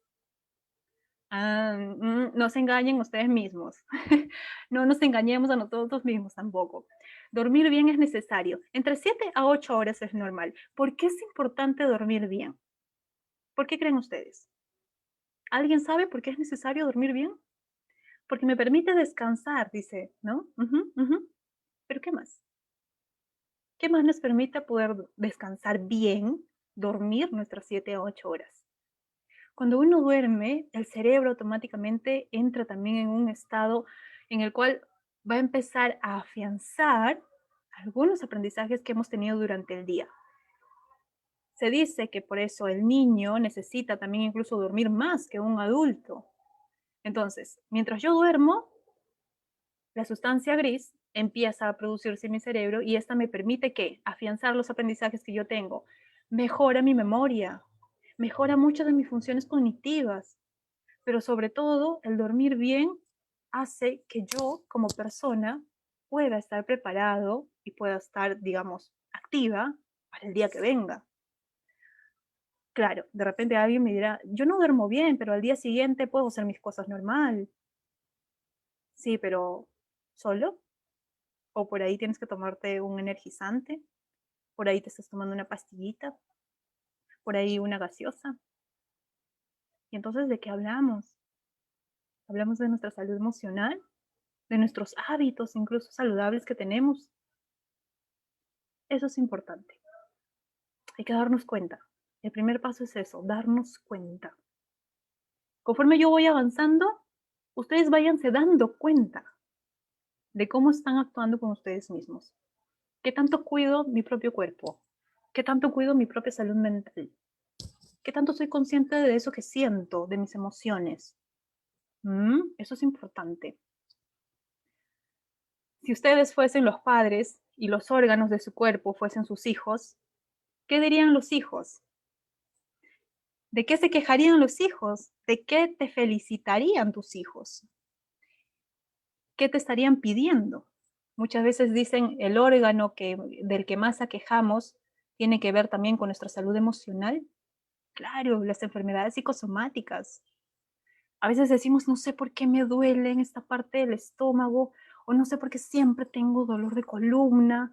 No se engañen ustedes mismos. No nos engañemos a nosotros mismos tampoco. Dormir bien es necesario. Entre 7 a 8 horas es normal. ¿Por qué es importante dormir bien? ¿Por qué creen ustedes? ¿Alguien sabe por qué es necesario dormir bien? Porque me permite descansar, dice, ¿no? ¿Pero qué más? ¿Qué más nos permite poder descansar bien, dormir nuestras 7 a 8 horas? Cuando uno duerme, el cerebro automáticamente entra también en un estado en el cual va a empezar a afianzar algunos aprendizajes que hemos tenido durante el día. Se dice que por eso el niño necesita también incluso dormir más que un adulto. Entonces, mientras yo duermo, la sustancia gris empieza a producirse en mi cerebro y esta me permite que afianzar los aprendizajes que yo tengo, mejora mi memoria, mejora muchas de mis funciones cognitivas, pero sobre todo el dormir bien hace que yo como persona pueda estar preparado y pueda estar, digamos, activa para el día que venga. Claro, de repente alguien me dirá, yo no duermo bien, pero al día siguiente puedo hacer mis cosas normal. Sí, pero ¿solo? O por ahí tienes que tomarte un energizante, por ahí te estás tomando una pastillita, por ahí una gaseosa. Y entonces, ¿de qué hablamos? Hablamos de nuestra salud emocional, de nuestros hábitos incluso saludables que tenemos. Eso es importante. Hay que darnos cuenta. El primer paso es eso, darnos cuenta. Conforme yo voy avanzando, ustedes váyanse dando cuenta de cómo están actuando con ustedes mismos. ¿Qué tanto cuido mi propio cuerpo? ¿Qué tanto cuido mi propia salud mental? ¿Qué tanto soy consciente de eso que siento, de mis emociones? Eso es importante. Si ustedes fuesen los padres y los órganos de su cuerpo fuesen sus hijos, ¿qué dirían los hijos? ¿De qué se quejarían los hijos? ¿De qué te felicitarían tus hijos? ¿Qué te estarían pidiendo? Muchas veces dicen el órgano del que más aquejamos tiene que ver también con nuestra salud emocional. Claro, las enfermedades psicosomáticas. A veces decimos, no sé por qué me duele en esta parte del estómago, o no sé por qué siempre tengo dolor de columna.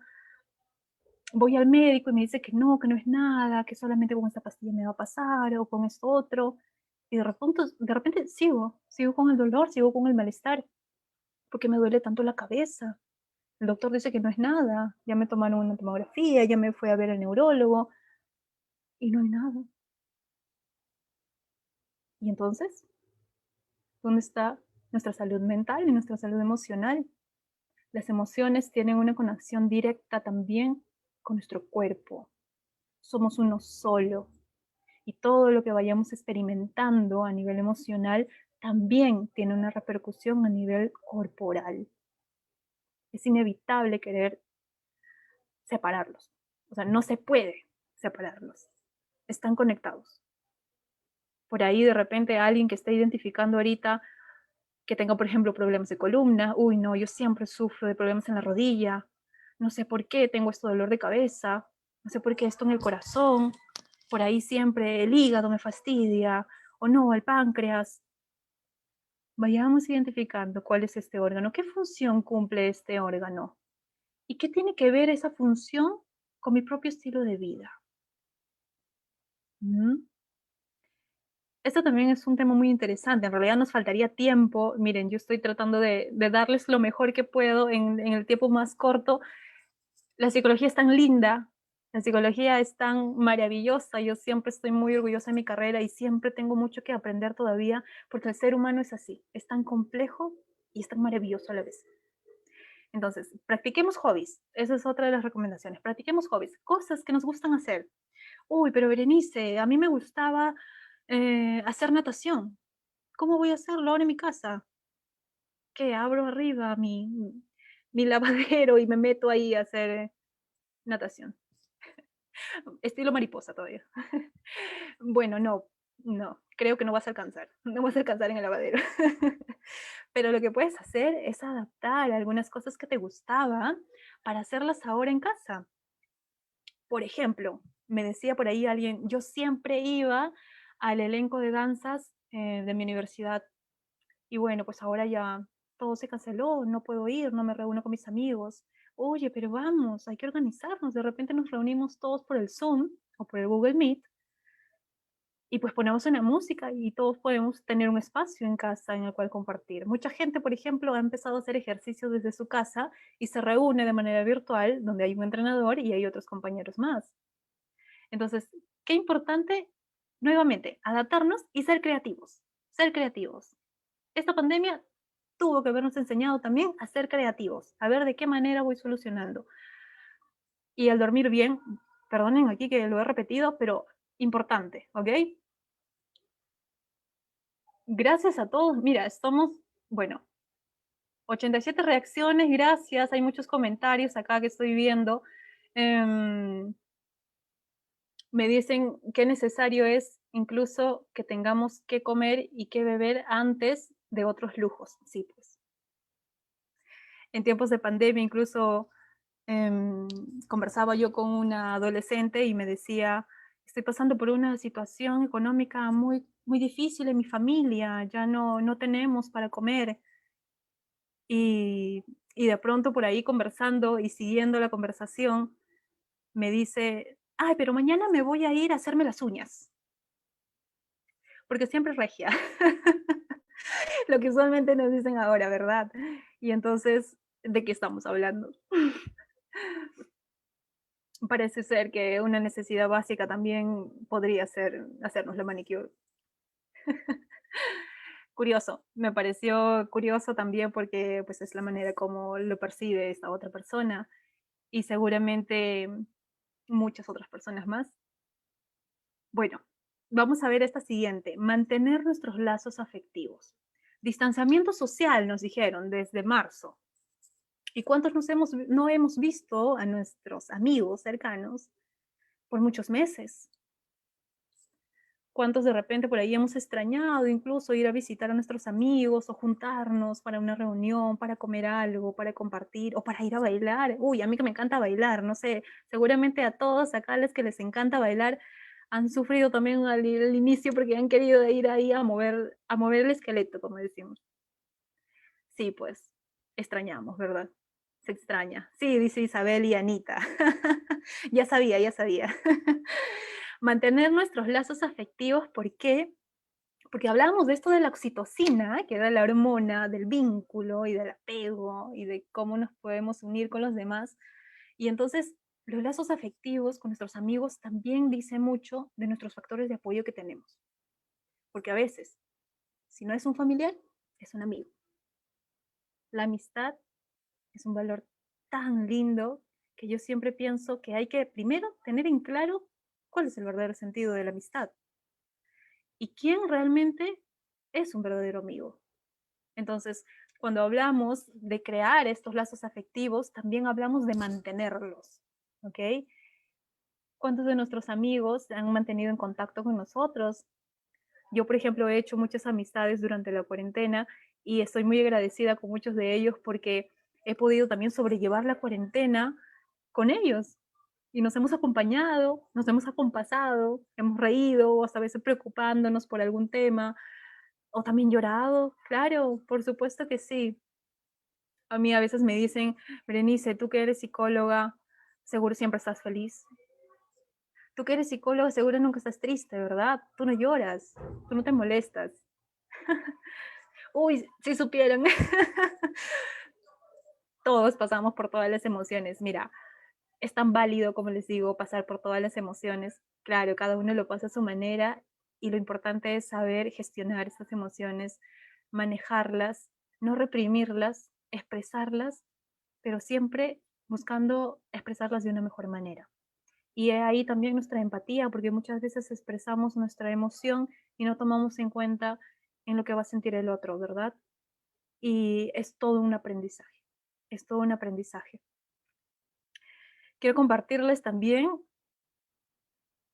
Voy al médico y me dice que no es nada, que solamente con esta pastilla me va a pasar, o con esto otro. Y de repente sigo con el dolor, sigo con el malestar, porque me duele tanto la cabeza. El doctor dice que no es nada, ya me tomaron una tomografía, ya me fui a ver al neurólogo, y no hay nada. ¿Y entonces? ¿Dónde está nuestra salud mental y nuestra salud emocional? Las emociones tienen una conexión directa también con nuestro cuerpo. Somos uno solo. Y todo lo que vayamos experimentando a nivel emocional también tiene una repercusión a nivel corporal. Es inevitable querer separarlos. O sea, no se puede separarlos. Están conectados. Por ahí de repente alguien que está identificando ahorita que tenga, por ejemplo, problemas de columna, uy, no, yo siempre sufro de problemas en la rodilla, no sé por qué tengo este dolor de cabeza, no sé por qué esto en el corazón, por ahí siempre el hígado me fastidia, o no, el páncreas. Vayamos identificando cuál es este órgano, qué función cumple este órgano y qué tiene que ver esa función con mi propio estilo de vida. Esto también es un tema muy interesante. En realidad nos faltaría tiempo. Miren, yo estoy tratando de darles lo mejor que puedo en el tiempo más corto. La psicología es tan linda, la psicología es tan maravillosa. Yo siempre estoy muy orgullosa de mi carrera y siempre tengo mucho que aprender todavía, porque el ser humano es así, es tan complejo y es tan maravilloso a la vez. Entonces, practiquemos hobbies. Esa es otra de las recomendaciones. Practiquemos hobbies, cosas que nos gustan hacer. Uy, pero Berenice, a mí me gustaba hacer natación. ¿Cómo voy a hacerlo ahora en mi casa? ¿Qué? Abro arriba mi lavadero y me meto ahí a hacer natación. Estilo mariposa todavía. Bueno, no, creo que no vas a alcanzar. No vas a alcanzar en el lavadero. Pero lo que puedes hacer es adaptar algunas cosas que te gustaban para hacerlas ahora en casa. Por ejemplo, me decía por ahí alguien, yo siempre iba al elenco de danzas de mi universidad. Y bueno, pues ahora ya todo se canceló, no puedo ir, no me reúno con mis amigos. Oye, pero vamos, hay que organizarnos. De repente nos reunimos todos por el Zoom o por el Google Meet y pues ponemos una música y todos podemos tener un espacio en casa en el cual compartir. Mucha gente, por ejemplo, ha empezado a hacer ejercicio desde su casa y se reúne de manera virtual donde hay un entrenador y hay otros compañeros más. Entonces, qué importante, nuevamente, adaptarnos y ser creativos. Ser creativos. Esta pandemia tuvo que habernos enseñado también a ser creativos, a ver de qué manera voy solucionando. Y al dormir bien, perdonen aquí que lo he repetido, pero importante, ¿ok? Gracias a todos. Mira, estamos, bueno, 87 reacciones, gracias. Hay muchos comentarios acá que estoy viendo. Me dicen que necesario es incluso que tengamos que comer y que beber antes de otros lujos. Sí, pues. En tiempos de pandemia incluso conversaba yo con una adolescente y me decía, estoy pasando por una situación económica muy, muy difícil en mi familia, ya no tenemos para comer. Y de pronto por ahí conversando y siguiendo la conversación, me dice, ay, pero mañana me voy a ir a hacerme las uñas, porque siempre es regia. Lo que usualmente nos dicen ahora, ¿verdad? Y entonces, ¿de qué estamos hablando? Parece ser que una necesidad básica también podría ser hacernos la manicure. Curioso, me pareció curioso también porque pues es la manera como lo percibe esta otra persona y seguramente muchas otras personas más. Bueno, vamos a ver esta siguiente, mantener nuestros lazos afectivos. Distanciamiento social, nos dijeron, desde marzo. ¿Y cuántos no hemos visto a nuestros amigos cercanos por muchos meses? ¿Cuántos de repente por ahí hemos extrañado incluso ir a visitar a nuestros amigos o juntarnos para una reunión, para comer algo, para compartir o para ir a bailar? Uy, a mí que me encanta bailar, no sé, seguramente a todos acá los que les encanta bailar han sufrido también al inicio porque han querido ir ahí a mover el esqueleto, como decimos. Sí, pues, extrañamos, ¿verdad? Se extraña. Sí, dice Isabel y Anita. Ya sabía, ya sabía. Mantener nuestros lazos afectivos, ¿por qué? Porque hablábamos de esto de la oxitocina, que era la hormona del vínculo y del apego y de cómo nos podemos unir con los demás. Y entonces los lazos afectivos con nuestros amigos también dicen mucho de nuestros factores de apoyo que tenemos. Porque a veces, si no es un familiar, es un amigo. La amistad es un valor tan lindo que yo siempre pienso que hay que primero tener en claro cuál es el verdadero sentido de la amistad y quién realmente es un verdadero amigo. Entonces, cuando hablamos de crear estos lazos afectivos, también hablamos de mantenerlos, ¿ok? ¿Cuántos de nuestros amigos se han mantenido en contacto con nosotros? Yo, por ejemplo, he hecho muchas amistades durante la cuarentena y estoy muy agradecida con muchos de ellos porque he podido también sobrellevar la cuarentena con ellos. Y nos hemos acompañado, nos hemos acompasado, hemos reído, o hasta a veces preocupándonos por algún tema, o también llorado, claro, por supuesto que sí. A mí a veces me dicen, Berenice, tú que eres psicóloga, seguro siempre estás feliz. Tú que eres psicóloga, seguro nunca estás triste, ¿verdad? Tú no lloras, tú no te molestas. Uy, si supieran. Todos pasamos por todas las emociones. Mira, es tan válido, como les digo, pasar por todas las emociones. Claro, cada uno lo pasa a su manera y lo importante es saber gestionar estas emociones, manejarlas, no reprimirlas, expresarlas, pero siempre buscando expresarlas de una mejor manera. Y ahí también nuestra empatía, porque muchas veces expresamos nuestra emoción y no tomamos en cuenta en lo que va a sentir el otro, ¿verdad? Y es todo un aprendizaje, es todo un aprendizaje. Quiero compartirles también,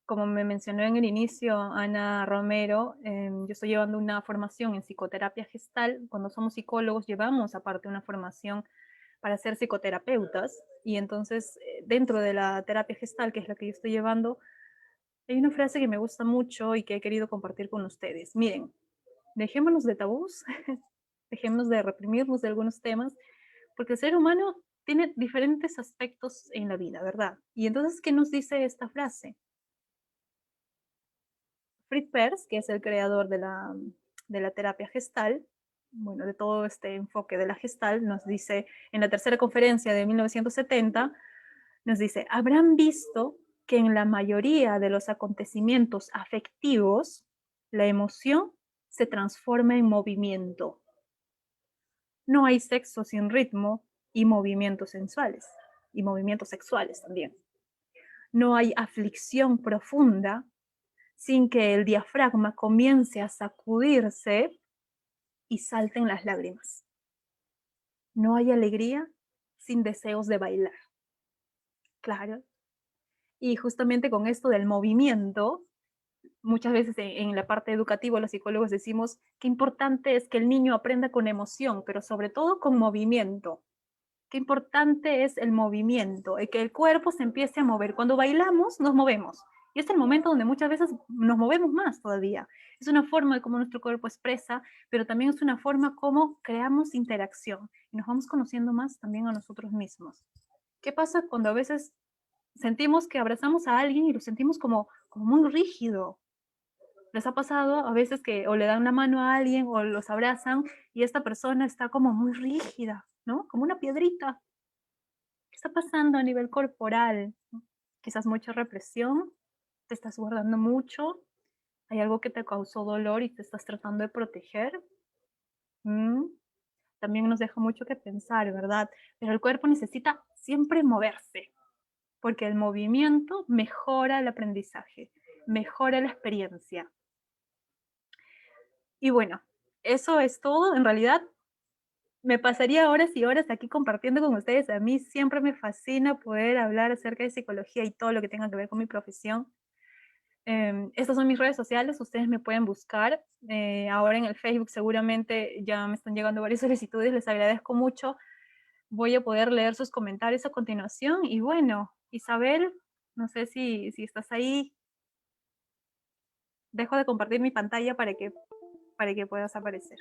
como me mencionó en el inicio Ana Romero, yo estoy llevando una formación en psicoterapia gestal. Cuando somos psicólogos llevamos aparte una formación para ser psicoterapeutas y entonces dentro de la terapia gestal, que es la que yo estoy llevando, hay una frase que me gusta mucho y que he querido compartir con ustedes. Miren, dejémonos de tabús, dejémonos de reprimirnos de algunos temas, porque el ser humano tiene diferentes aspectos en la vida, ¿verdad? Y entonces, ¿qué nos dice esta frase? Fritz Perls, que es el creador de la terapia gestal, bueno, de todo este enfoque de la gestal, nos dice en la tercera conferencia de 1970, nos dice, habrán visto que en la mayoría de los acontecimientos afectivos, la emoción se transforma en movimiento. No hay sexo sin ritmo y movimientos sensuales, y movimientos sexuales también. No hay aflicción profunda sin que el diafragma comience a sacudirse y salten las lágrimas. No hay alegría sin deseos de bailar. Claro. Y justamente con esto del movimiento, muchas veces en la parte educativa los psicólogos decimos qué importante es que el niño aprenda con emoción, pero sobre todo con movimiento. Qué importante es el movimiento, que el cuerpo se empiece a mover. Cuando bailamos, nos movemos. Y es el momento donde muchas veces nos movemos más todavía. Es una forma de cómo nuestro cuerpo expresa, pero también es una forma como creamos interacción y nos vamos conociendo más también a nosotros mismos. ¿Qué pasa cuando a veces sentimos que abrazamos a alguien y lo sentimos como muy rígido? ¿Les ha pasado a veces que o le dan la mano a alguien o los abrazan y esta persona está como muy rígida, ¿no? Como una piedrita. ¿Qué está pasando a nivel corporal? quizás mucha represión, te estás guardando mucho, hay algo que te causó dolor y te estás tratando de proteger. Mm, También nos deja mucho que pensar, ¿verdad? Pero el cuerpo necesita siempre moverse, porque el movimiento mejora el aprendizaje, mejora la experiencia. Y bueno, eso es todo. En realidad, me pasaría horas y horas aquí compartiendo con ustedes. A mí siempre me fascina poder hablar acerca de psicología y todo lo que tenga que ver con mi profesión. Estas son mis redes sociales, ustedes me pueden buscar. Ahora en el Facebook seguramente ya me están llegando varias solicitudes, les agradezco mucho. Voy a poder leer sus comentarios a continuación. Y bueno, Isabel, no sé si estás ahí. Dejo de compartir mi pantalla para que puedas aparecer.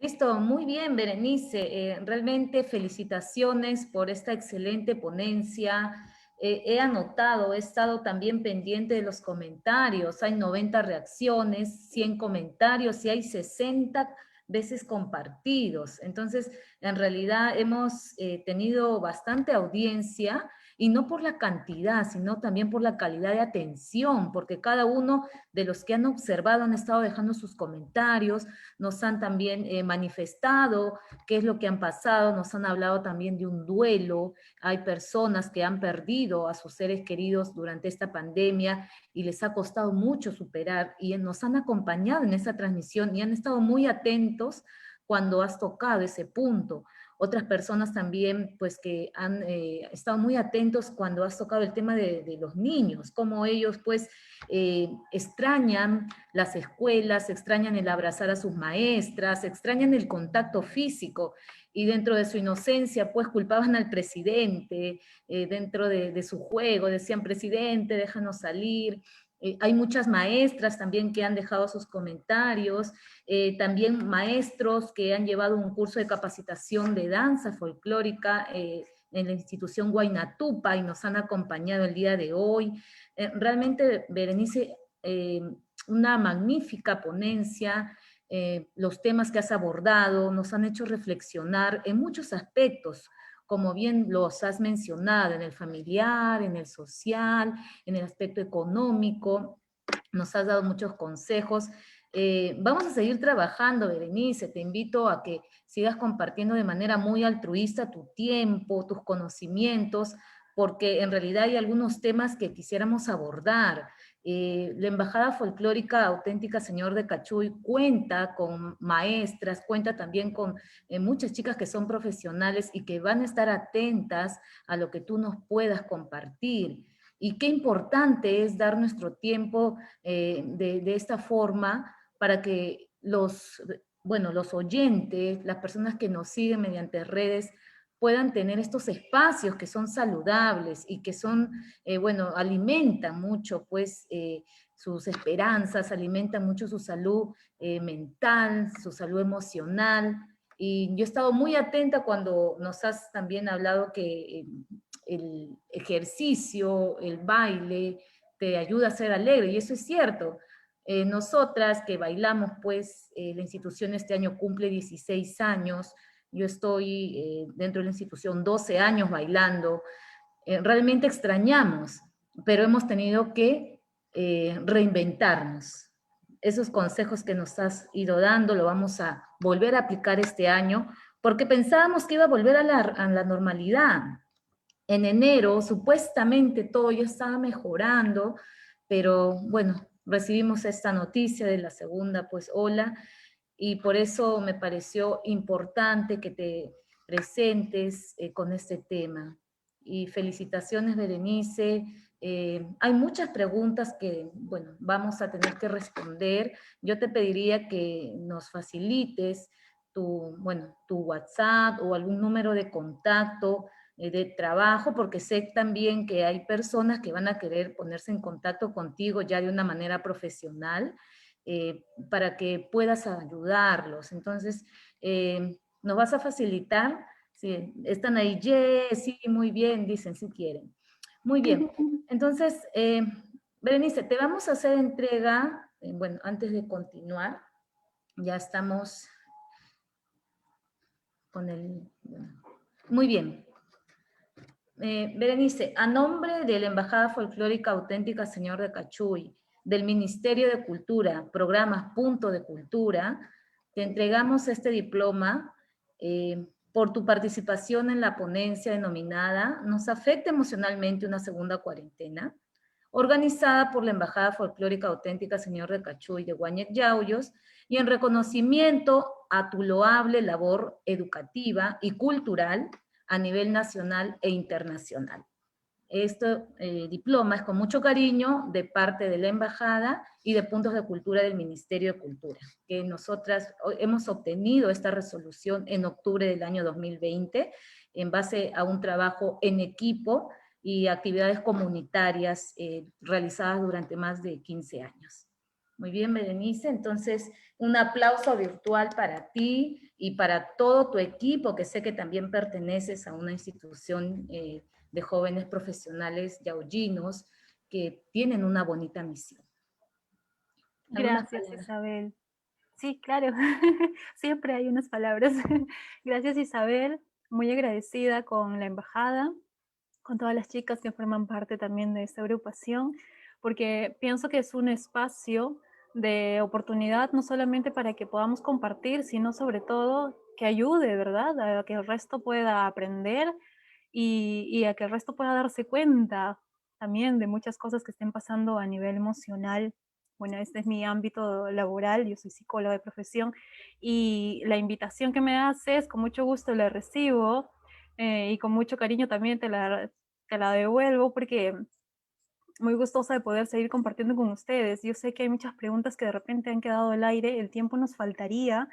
Listo, muy bien, Berenice. Realmente felicitaciones por esta excelente ponencia. He anotado, he estado también pendiente de los comentarios. Hay 90 reacciones, 100 comentarios y hay 60 veces compartidos. Entonces, en realidad hemos tenido bastante audiencia y no por la cantidad, sino también por la calidad de atención, porque cada uno de los que han observado han estado dejando sus comentarios, nos han también manifestado qué es lo que han pasado, nos han hablado también de un duelo, hay personas que han perdido a sus seres queridos durante esta pandemia y les ha costado mucho superar y nos han acompañado en esa transmisión y han estado muy atentos cuando has tocado ese punto. Otras personas también, pues, que han estado muy atentos cuando has tocado el tema de los niños, cómo ellos, pues, extrañan las escuelas, extrañan el abrazar a sus maestras, extrañan el contacto físico, y dentro de su inocencia, pues, culpaban al presidente, dentro de su juego, decían, presidente, déjanos salir. Hay muchas maestras también que han dejado sus comentarios, también maestros que han llevado un curso de capacitación de danza folclórica en la institución Huayna Tupa y nos han acompañado el día de hoy. Realmente, Berenice, una magnífica ponencia, los temas que has abordado nos han hecho reflexionar en muchos aspectos, como bien los has mencionado, en el familiar, en el social, en el aspecto económico, nos has dado muchos consejos. Vamos a seguir trabajando, Berenice, te invito a que sigas compartiendo de manera muy altruista tu tiempo, tus conocimientos, porque en realidad hay algunos temas que quisiéramos abordar. La Embajada Folclórica Auténtica Señor de Cachuy cuenta con maestras, cuenta también con muchas chicas que son profesionales y que van a estar atentas a lo que tú nos puedas compartir. Y qué importante es dar nuestro tiempo de esta forma para que los oyentes, las personas que nos siguen mediante redes, puedan tener estos espacios que son saludables y que son, alimentan mucho, pues, sus esperanzas, alimentan mucho su salud mental, su salud emocional. Y yo he estado muy atenta cuando nos has también hablado que el ejercicio, el baile, te ayuda a ser alegre, y eso es cierto. Nosotras que bailamos, pues, la institución este año cumple 16 años, yo estoy dentro de la institución 12 años bailando, realmente extrañamos, pero hemos tenido que reinventarnos. Esos consejos que nos has ido dando lo vamos a volver a aplicar este año, porque pensábamos que iba a volver a la normalidad. En enero supuestamente todo ya estaba mejorando, pero bueno, recibimos esta noticia de la segunda pues ola, y por eso me pareció importante que te presentes con este tema. Y felicitaciones, Berenice. Hay muchas preguntas que, bueno, vamos a tener que responder. Yo te pediría que nos facilites tu WhatsApp o algún número de contacto de trabajo, porque sé también que hay personas que van a querer ponerse en contacto contigo ya de una manera profesional, para que puedas ayudarlos. Entonces, ¿nos vas a facilitar? Sí, están ahí, sí, muy bien, dicen, si quieren. Muy bien. Entonces, Berenice, te vamos a hacer entrega, bueno, antes de continuar, ya estamos con el... Bueno, muy bien. Berenice, a nombre de la Embajada Folclórica Auténtica Señor de Cachuy, del Ministerio de Cultura, programas Punto de Cultura, te entregamos este diploma por tu participación en la ponencia denominada Nos afecta emocionalmente una segunda cuarentena, organizada por la Embajada Folclórica Auténtica Señor de Cachuy de Guáñez Yauyos, y en reconocimiento a tu loable labor educativa y cultural a nivel nacional e internacional. Este diploma es con mucho cariño de parte de la Embajada y de Puntos de Cultura del Ministerio de Cultura, que nosotras hemos obtenido esta resolución en octubre del año 2020 en base a un trabajo en equipo y actividades comunitarias realizadas durante más de 15 años. Muy bien, Berenice, entonces un aplauso virtual para ti y para todo tu equipo, que sé que también perteneces a una institución de jóvenes profesionales yaullinos que tienen una bonita misión. Gracias, Isabel. Sí, claro, siempre hay unas palabras. Gracias, Isabel, muy agradecida con la embajada, con todas las chicas que forman parte también de esta agrupación, porque pienso que es un espacio de oportunidad no solamente para que podamos compartir, sino sobre todo que ayude, ¿verdad? A que el resto pueda aprender y a que el resto pueda darse cuenta también de muchas cosas que estén pasando a nivel emocional. Bueno, este es mi ámbito laboral, yo soy psicóloga de profesión, y la invitación que me haces, con mucho gusto la recibo, y con mucho cariño también te la devuelvo, porque muy gustosa de poder seguir compartiendo con ustedes. Yo sé que hay muchas preguntas que de repente han quedado al aire, el tiempo nos faltaría,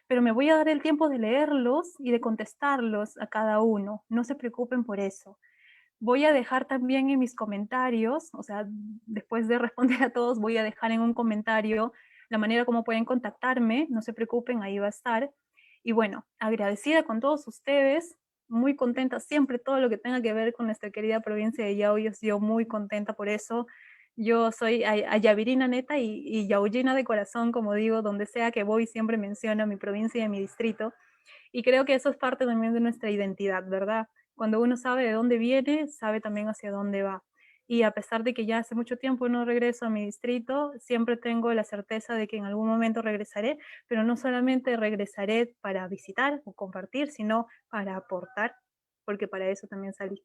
pero me voy a dar el tiempo de leerlos y de contestarlos a cada uno. No se preocupen por eso. Voy a dejar también en mis comentarios, o sea, después de responder a todos, voy a dejar en un comentario la manera como pueden contactarme, no se preocupen, ahí va a estar. Y bueno, agradecida con todos ustedes, muy contenta siempre, todo lo que tenga que ver con nuestra querida provincia de Yauyos, yo muy contenta por eso. Yo soy ayavirina neta y yaullina de corazón, como digo, donde sea que voy siempre menciono mi provincia y mi distrito. Y creo que eso es parte también de nuestra identidad, ¿verdad? Cuando uno sabe de dónde viene, sabe también hacia dónde va. Y a pesar de que ya hace mucho tiempo no regreso a mi distrito, siempre tengo la certeza de que en algún momento regresaré, pero no solamente regresaré para visitar o compartir, sino para aportar, porque para eso también salí.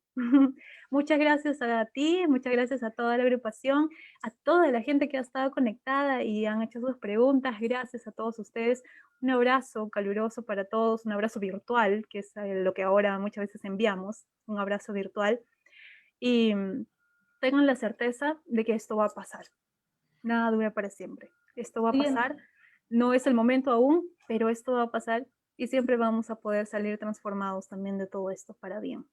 Muchas gracias a ti, muchas gracias a toda la agrupación, a toda la gente que ha estado conectada y han hecho sus preguntas. Gracias a todos ustedes. Un abrazo caluroso para todos, un abrazo virtual, que es lo que ahora muchas veces enviamos, un abrazo virtual. Y tengan la certeza de que esto va a pasar. Nada dura para siempre. Esto va a pasar. No es el momento aún, pero esto va a pasar y siempre vamos a poder salir transformados también de todo esto para bien.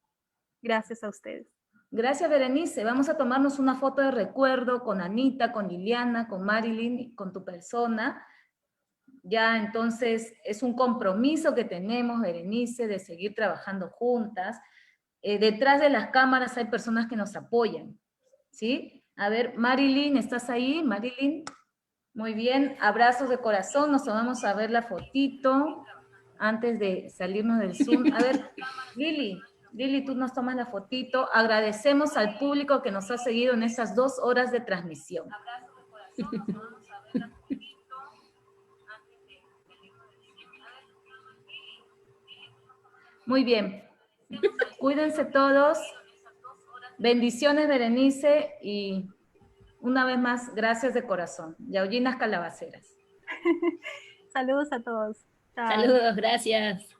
Gracias a ustedes. Gracias, Berenice. Vamos a tomarnos una foto de recuerdo con Anita, con Liliana, con Marilyn, con tu persona. Ya entonces es un compromiso que tenemos, Berenice, de seguir trabajando juntas. Detrás de las cámaras hay personas que nos apoyan, ¿sí? A ver, Marilyn, ¿estás ahí? Marilyn, muy bien, abrazos de corazón, nos vamos a ver la fotito antes de salirnos del Zoom. A ver, Lili, tú nos tomas la fotito. Agradecemos al público que nos ha seguido en esas 2 horas de transmisión. Muy bien. Cuídense todos. Bendiciones, Berenice, y una vez más, gracias de corazón. Yaullinas calabaceras. Saludos a todos. Chao. Saludos, gracias.